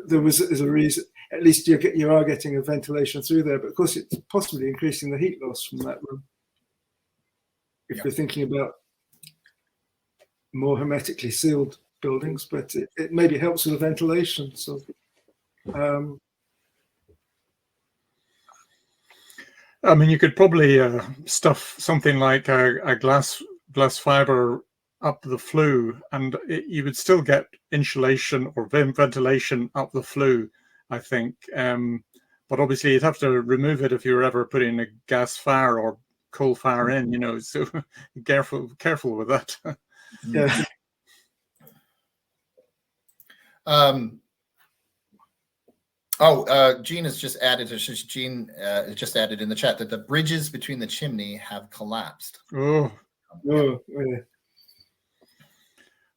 there's a reason. At least you are getting a ventilation through there, but of course it's possibly increasing the heat loss from that room. If we're thinking about more hermetically sealed buildings, but it maybe helps with the ventilation. So, I mean, you could probably stuff something like a glass fiber up the flue, and you would still get insulation or ventilation up the flue, I think. But obviously, you'd have to remove it if you were ever putting a gas fire or coal fire in, so careful with that. Yeah. Jean has just added. Jean just added in the chat that the bridges between the chimney have collapsed. Oh, yeah.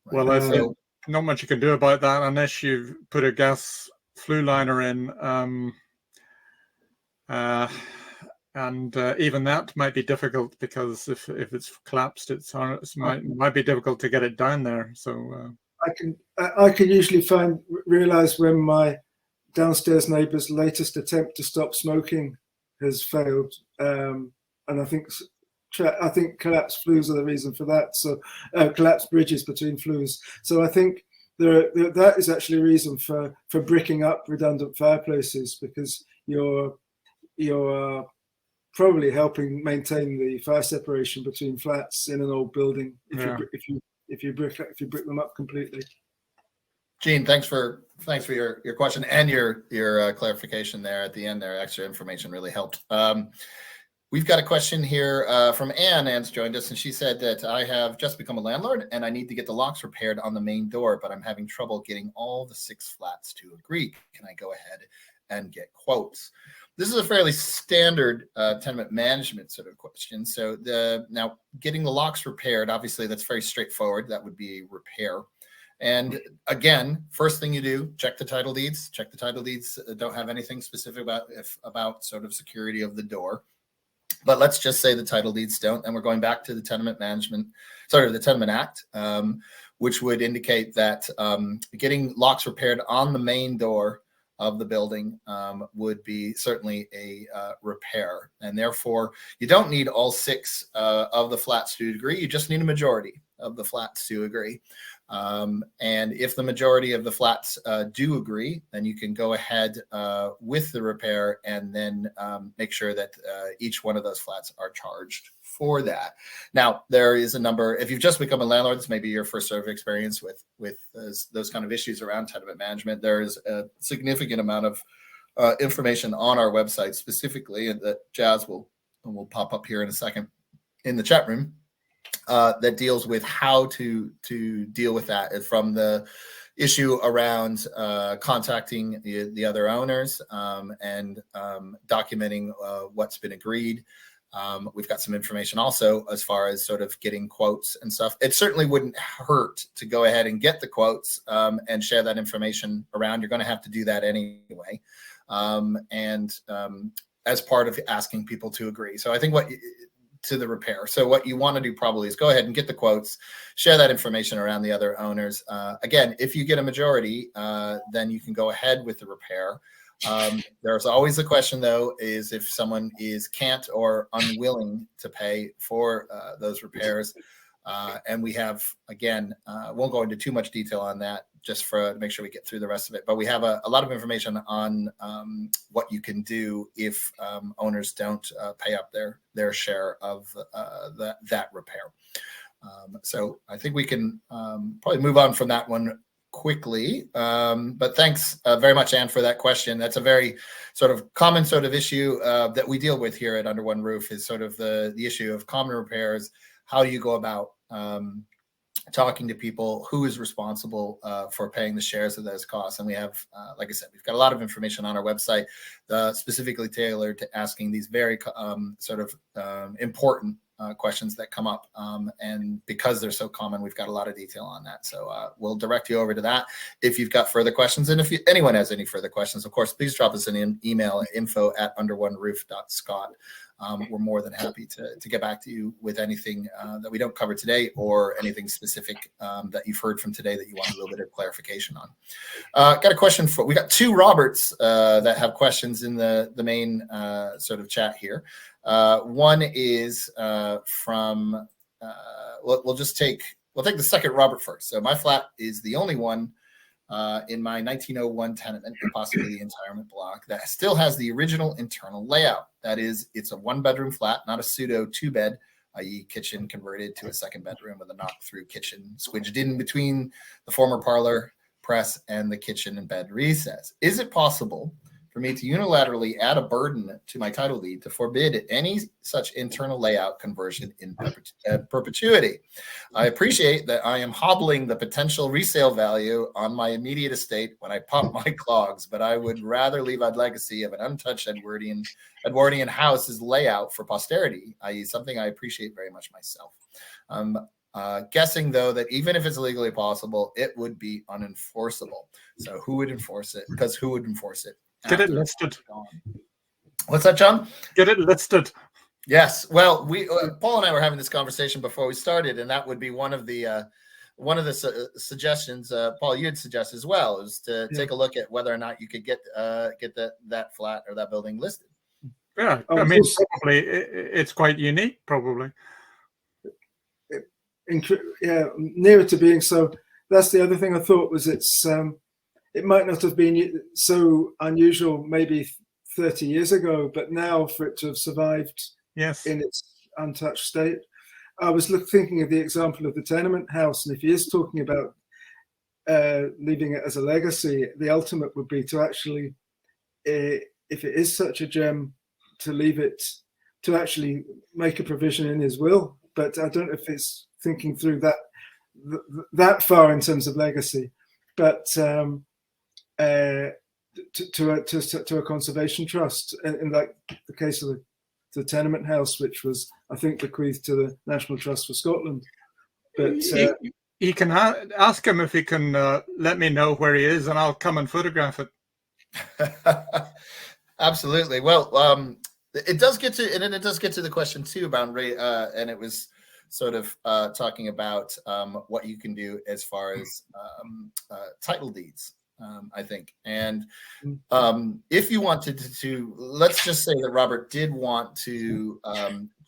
Well, so not much you can do about that unless you put a gas flue liner in, and even that might be difficult, because if it's collapsed, it might be difficult to get it down there. So I can usually realize when my downstairs neighbour's latest attempt to stop smoking has failed, and I think collapsed flues are the reason for that. So collapsed bridges between flues. So I think that is actually a reason for bricking up redundant fireplaces, because you're probably helping maintain the fire separation between flats in an old building if you brick them up completely. Gene, thanks for your question and your clarification there at the end there. Extra information really helped. We've got a question here from Anne. Anne's joined us, and she said that I have just become a landlord and I need to get the locks repaired on the main door, but I'm having trouble getting all the 6 flats to agree. Can I go ahead and get quotes? This is a fairly standard tenement management sort of question. So now getting the locks repaired, obviously that's very straightforward. That would be repair. And again, first thing you do, check the title deeds. Check the title deeds. Don't have anything specific about sort of security of the door. But let's just say the title deeds don't, and we're going back to the Tenement Act, which would indicate that getting locks repaired on the main door of the building would be certainly a repair. And therefore, you don't need all 6 of the flats to agree. You just need a majority of the flats to agree. And if the majority of the flats do agree, then you can go ahead with the repair and then make sure that each one of those flats are charged for that. Now, there is a number, if you've just become a landlord, this may be your first sort of experience with those kind of issues around tenement management. There is a significant amount of information on our website specifically, and that Jazz will pop up here in a second in the chat room. That deals with how to deal with that, from the issue around contacting the other owners and documenting what's been agreed. We've got some information also as far as sort of getting quotes and stuff. It certainly wouldn't hurt to go ahead and get the quotes and share that information around. You're going to have to do that anyway. As part of asking people to agree. So I think to the repair. So what you want to do probably is go ahead and get the quotes, share that information around the other owners. Again, if you get a majority, then you can go ahead with the repair. There's always the question, though, is if someone can't or unwilling to pay for those repairs. And we have, again, won't go into too much detail on that, just to make sure we get through the rest of it. But we have a lot of information on what you can do if owners don't pay up their share of that repair. So I think we can probably move on from that one quickly. But thanks very much, Anne, for that question. That's a very sort of common sort of issue that we deal with here at Under One Roof, is sort of the issue of common repairs. How do you go about talking to people? Who is responsible for paying the shares of those costs? And we have, like I said, we've got a lot of information on our website specifically tailored to asking these very sort of important questions that come up. And because they're so common, we've got a lot of detail on that. So we'll direct you over to that if you've got further questions. And if anyone has any further questions, of course, please drop us an email at info@underoneroof.scot. We're more than happy to get back to you with anything that we don't cover today, or anything specific that you've heard from today that you want a little bit of clarification on. Got a question we got 2 Roberts that have questions in the main sort of chat here. One is from, we'll take the second Robert first. So my flat is the only one in my 1901 tenement, and possibly the entire block, that still has the original internal layout. That is, it's a 1-bedroom flat, not a pseudo 2-bed, i.e. kitchen converted to a 2nd bedroom with a knock-through kitchen squidged in between the former parlor, press, and the kitchen and bed recess. Is it possible for me to unilaterally add a burden to my title deed to forbid any such internal layout conversion in perpetuity? I appreciate that I am hobbling the potential resale value on my immediate estate when I pop my clogs, but I would rather leave a legacy of an untouched Edwardian house's layout for posterity, i.e. something I appreciate very much myself. Guessing, though, that even if it's legally possible, it would be unenforceable. So who would enforce it? Because who would enforce it? Get it listed. What's that, John? Get it listed. Yes. Well, we Paul and I were having this conversation before we started, and that would be one of the suggestions. Paul, you had suggested as well, is to take a look at whether or not you could get that flat or that building listed. Yeah, I mean, probably it's quite unique. Probably. Yeah, nearer to being so. that's the other thing I thought was it might not have been so unusual maybe 30 years ago, but now for it to have survived Yes. in its untouched state. I was thinking of the example of the tenement house, and if he is talking about leaving it as a legacy, the ultimate would be to actually, if it is such a gem, to leave it, to actually make a provision in his will. But I don't know if it's thinking through that far in terms of legacy, but to a conservation trust, in like the case of the tenement house, which was, I think, bequeathed to the National Trust for Scotland. But he can ask him if he can let me know where he is, and I'll come and photograph it. Absolutely. Well, it does get to, and it does get to the question too about and it was sort of talking about what you can do as far as title deeds. I think, and if you wanted to, let's just say that Robert did want to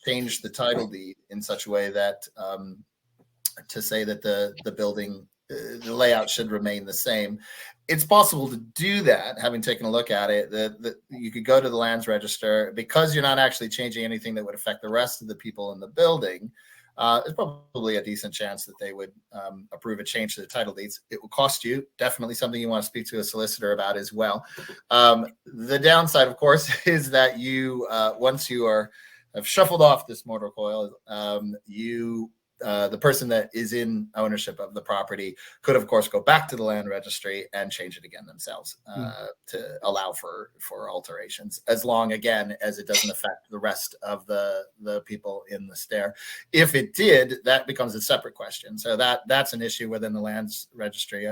change the title deed in such a way that to say that the building, the layout should remain the same. It's possible to do that, having taken a look at it, that you could go to the lands register, because you're not actually changing anything that would affect the rest of the people in the building. There's probably a decent chance that they would approve a change to the title deeds. It will cost you, definitely something you want to speak to a solicitor about as well. The downside, of course, is that you, once you have shuffled off this mortar coil, the person that is in ownership of the property could, of course, go back to the land registry and change it again themselves to allow for alterations, as long, again, as it doesn't affect the rest of the people in the stair. If it did, that becomes a separate question. So that's an issue within the lands registry.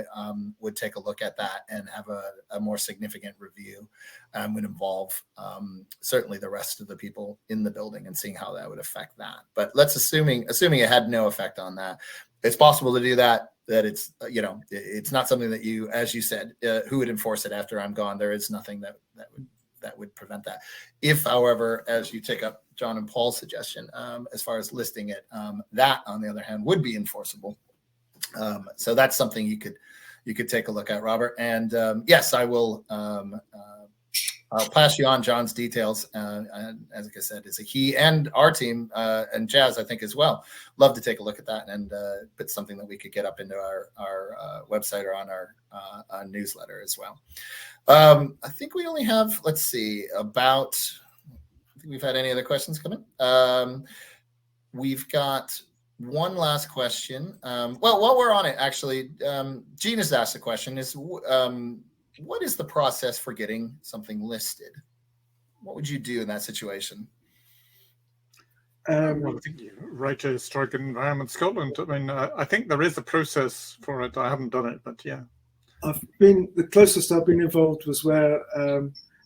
Would take a look at that and have a more significant review. Would involve certainly the rest of the people in the building and seeing how that would affect that. But let's assuming it had no effect on that, it's possible to do that. That it's it's not something that you, as you said, who would enforce it after I'm gone? There is nothing that would prevent that. If, however, as you take up John and Paul's suggestion, as far as listing it, that on the other hand would be enforceable. So that's something you could take a look at, Robert. And yes, I will. I'll pass you on John's details. And as I said, is he and our team and Jazz, I think, as well, love to take a look at that and put something that we could get up into our website or on our newsletter as well. I think we only have, let's see, I think we've had any other questions come in. We've got one last question. Well, while we're on it, actually, Gene has asked a question. What is the process for getting something listed? What would you do in that situation? Well, I think you write to Historic Environment Scotland. I mean, I think there is a process for it. I haven't done it, but yeah. The closest I've been involved was where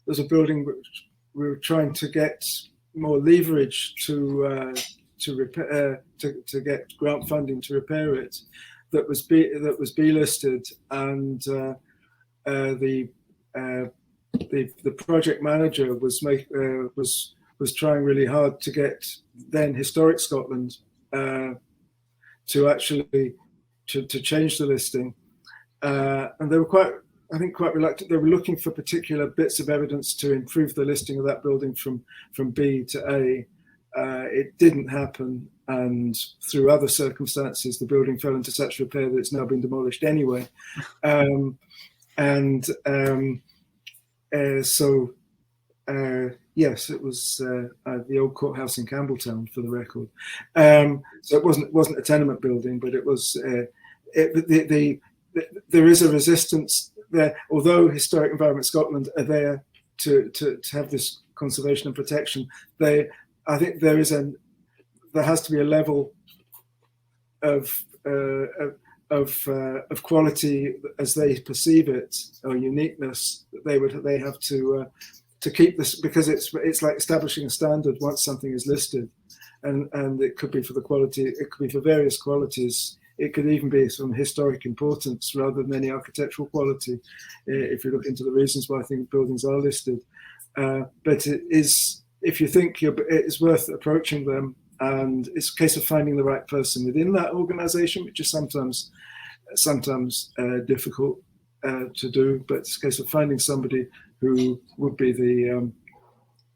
there's a building which we were trying to get more leverage to repair, to get grant funding to repair it. That was B listed, and the project manager was trying really hard to get then Historic Scotland to actually to change the listing, and they were quite reluctant. They were looking for particular bits of evidence to improve the listing of that building from B to A. It didn't happen, and through other circumstances, the building fell into such repair that it's now been demolished anyway. Yes, it was the old courthouse in Campbelltown, for the record. So it wasn't a tenement building, but it was. There is a resistance there, although Historic Environment Scotland are there to have this conservation and protection. I think there has to be a level of quality as they perceive it, or uniqueness, that they have to keep this, because it's like establishing a standard once something is listed, and it could be for the quality, it could be for various qualities, it could even be some historic importance rather than any architectural quality, if you look into the reasons why I think buildings are listed. But it is, if you think it's worth approaching them, and it's a case of finding the right person within that organization, which is sometimes sometimes difficult to do, but it's a case of finding somebody who would be the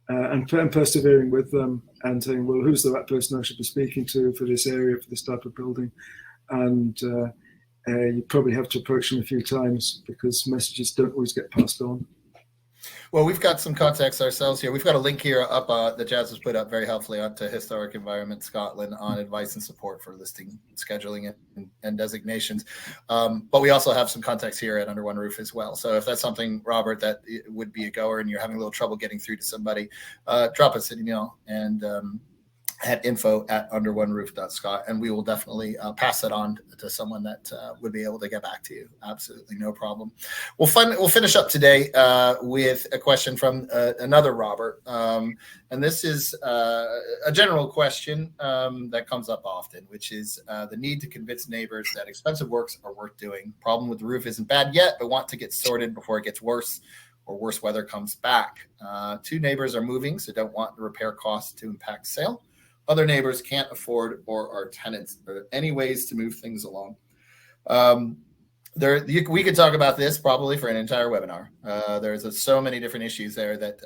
and persevering with them and saying, well, who's the right person I should be speaking to for this area, for this type of building? And you probably have to approach them a few times because messages don't always get passed on. Well, we've got some contacts ourselves here. We've got a link here up that Jazz has put up very helpfully onto Historic Environment Scotland on advice and support for listing, scheduling, and designations. But we also have some contacts here at Under One Roof as well. So if that's something, Robert, that would be a goer and you're having a little trouble getting through to somebody, drop us an email and at info@underoneroof.scot, and we will definitely pass that on to someone that would be able to get back to you. Absolutely, no problem. We'll finish up today with a question from another Robert, and this is a general question that comes up often, which is the need to convince neighbors that expensive works are worth doing. Problem with the roof isn't bad yet, but want to get sorted before it gets worse or worse weather comes back. Two neighbors are moving, so don't want the repair costs to impact sale. Other neighbors can't afford or are tenants. Are there any ways to move things along? We could talk about this probably for an entire webinar. There's so many different issues there that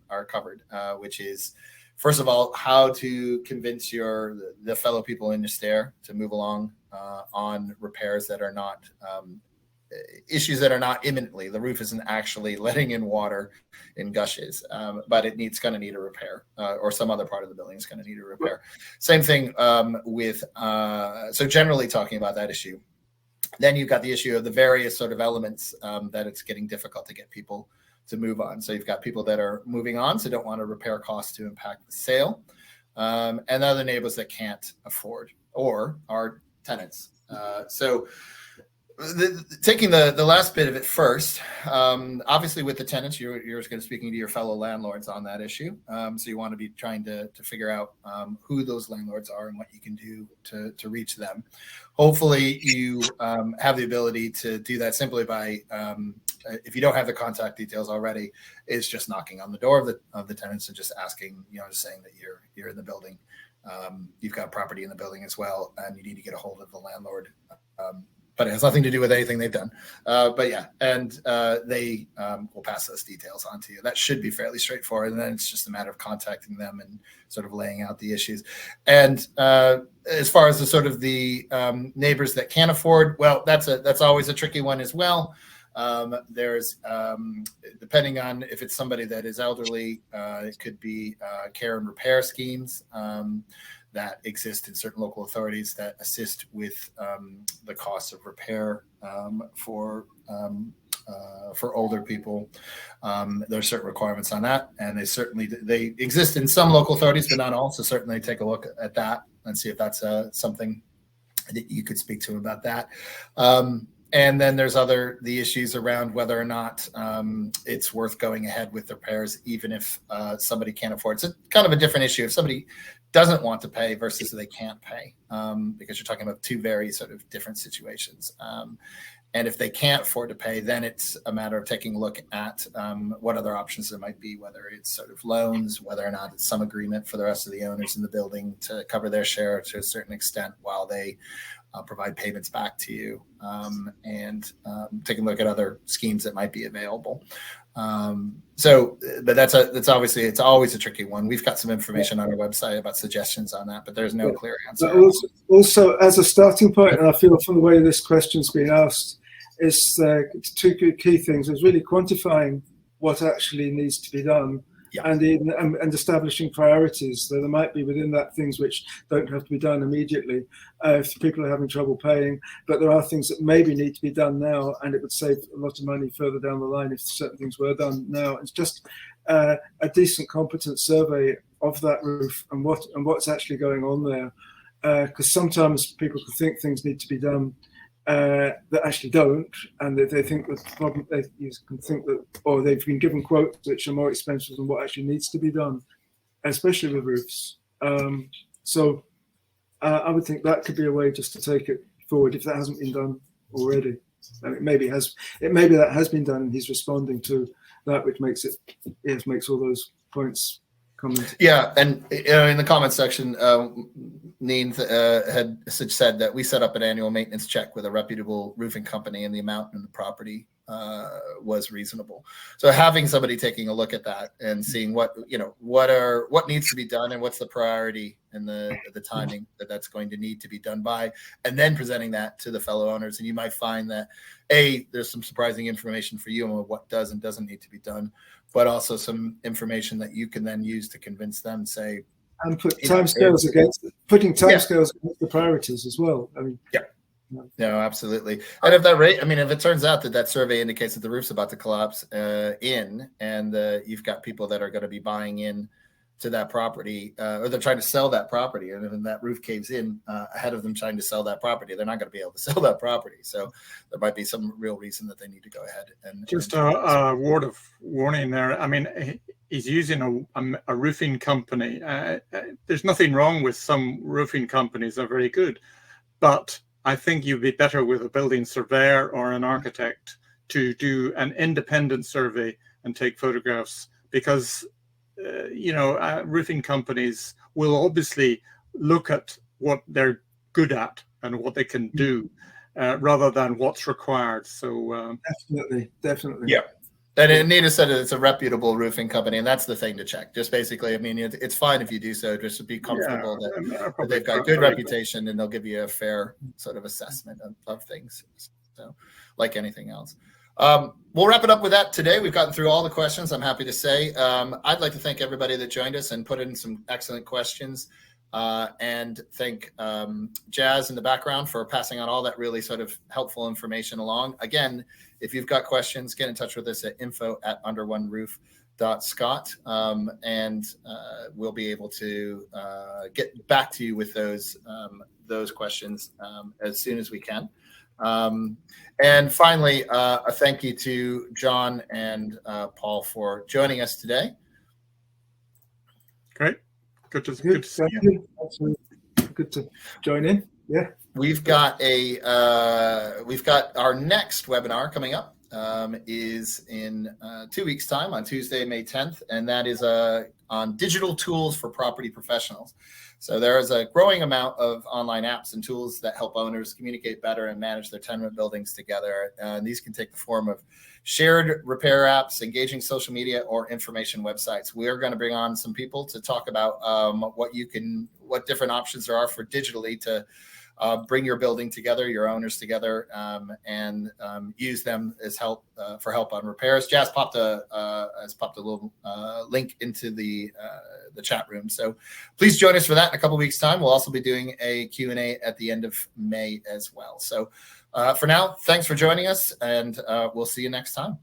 are covered, which is, first of all, how to convince the fellow people in your stair to move along on repairs that are not issues that are not imminently. The roof isn't actually letting in water in gushes, but it's going to need a repair, or some other part of the building is going to need a repair. Same thing with, so generally talking about that issue. Then you've got the issue of the various sort of elements that it's getting difficult to get people to move on. So you've got people that are moving on, so don't want a repair cost to impact the sale, and other neighbors that can't afford or are tenants. Taking the last bit of it first, obviously with the tenants, you're going to be speaking to your fellow landlords on that issue. So you want to be trying to figure out who those landlords are and what you can do to reach them. Hopefully you have the ability to do that simply by, if you don't have the contact details already, is just knocking on the door of the tenants and just asking, just saying that you're in the building. You've got property in the building as well, and you need to get a hold of the landlord. But it has nothing to do with anything they've done. But yeah, and they will pass those details on to you. That should be fairly straightforward. And then it's just a matter of contacting them and sort of laying out the issues. And as far as the sort of the neighbors that can't afford, well, that's always a tricky one as well. There's, depending on if it's somebody that is elderly, it could be care and repair schemes that exist in certain local authorities that assist with the cost of repair for older people. There are certain requirements on that, and they exist in some local authorities, but not all. So certainly take a look at that and see if that's something that you could speak to about that. And then there's the issues around whether or not it's worth going ahead with the repairs, even if somebody can't afford. It's kind of a different issue. If somebody doesn't want to pay versus they can't pay, because you're talking about two very sort of different situations. And if they can't afford to pay, then it's a matter of taking a look at what other options there might be, whether it's sort of loans, whether or not it's some agreement for the rest of the owners in the building to cover their share to a certain extent while they provide payments back to you, and taking a look at other schemes that might be available. But that's obviously, it's always a tricky one. We've got some information on our website about suggestions on that, but there's no clear answer. Also, as a starting point, and I feel from the way this question's been asked, is two key things. Is really quantifying what actually needs to be done. Yeah. And establishing priorities. So there might be within that things which don't have to be done immediately if people are having trouble paying, but there are things that maybe need to be done now, and it would save a lot of money further down the line if certain things were done now. It's just a decent, competent survey of that roof and what's actually going on there, because sometimes people can think things need to be done that actually don't, and they think that the problem, you can think that, or they've been given quotes which are more expensive than what actually needs to be done, especially with roofs. So I would think that could be a way just to take it forward if that hasn't been done already. And maybe that has been done, and he's responding to that, which makes all those points comment. Yeah, and in the comments section, Neen had said that we set up an annual maintenance check with a reputable roofing company, and the amount in the property was reasonable. So having somebody taking a look at that and seeing what needs to be done and what's the priority and the timing that's going to need to be done by, and then presenting that to the fellow owners. And you might find that there's some surprising information for you on what does and doesn't need to be done, but also some information that you can then use to convince them, say, and put timescales against the priorities as well. I mean, no, absolutely. And if if it turns out that survey indicates that the roof's about to collapse and you've got people that are going to be buying in to that property, or they're trying to sell that property, and then that roof caves in ahead of them trying to sell that property, they're not going to be able to sell that property. So there might be some real reason that they need to go ahead and just a word of warning there. I mean, he's using a roofing company. There's nothing wrong with some roofing companies; they're very good, but I think you'd be better with a building surveyor or an architect to do an independent survey and take photographs, because roofing companies will obviously look at what they're good at and what they can do rather than what's required. So definitely. Yeah. And Nina said it's a reputable roofing company, and that's the thing to check. Just basically, I mean, it's fine if you do so, just to be comfortable that they've got a good reputation and they'll give you a fair sort of assessment of things. So, like anything else. We'll wrap it up with that today. We've gotten through all the questions, I'm happy to say. I'd like to thank everybody that joined us and put in some excellent questions, and thank Jazz in the background for passing on all that really sort of helpful information along. Again, if you've got questions, get in touch with us at info@underoneroof.scot, and we'll be able to get back to you with those questions as soon as we can. And finally, a thank you to John and Paul for joining us today. Great. Good to see you. Good to join in. Yeah. We've got our next webinar coming up, is in 2 weeks' time on Tuesday, May 10th, and that is on digital tools for property professionals. So there is a growing amount of online apps and tools that help owners communicate better and manage their tenement buildings together. And these can take the form of shared repair apps, engaging social media, or information websites. We're going to bring on some people to talk about what different options there are for digitally to bring your building together, your owners together, and use them as help on repairs. Jazz has popped a little link into the chat room. So please join us for that in a couple of weeks' time. We'll also be doing a Q&A at the end of May as well. So for now, thanks for joining us, and we'll see you next time.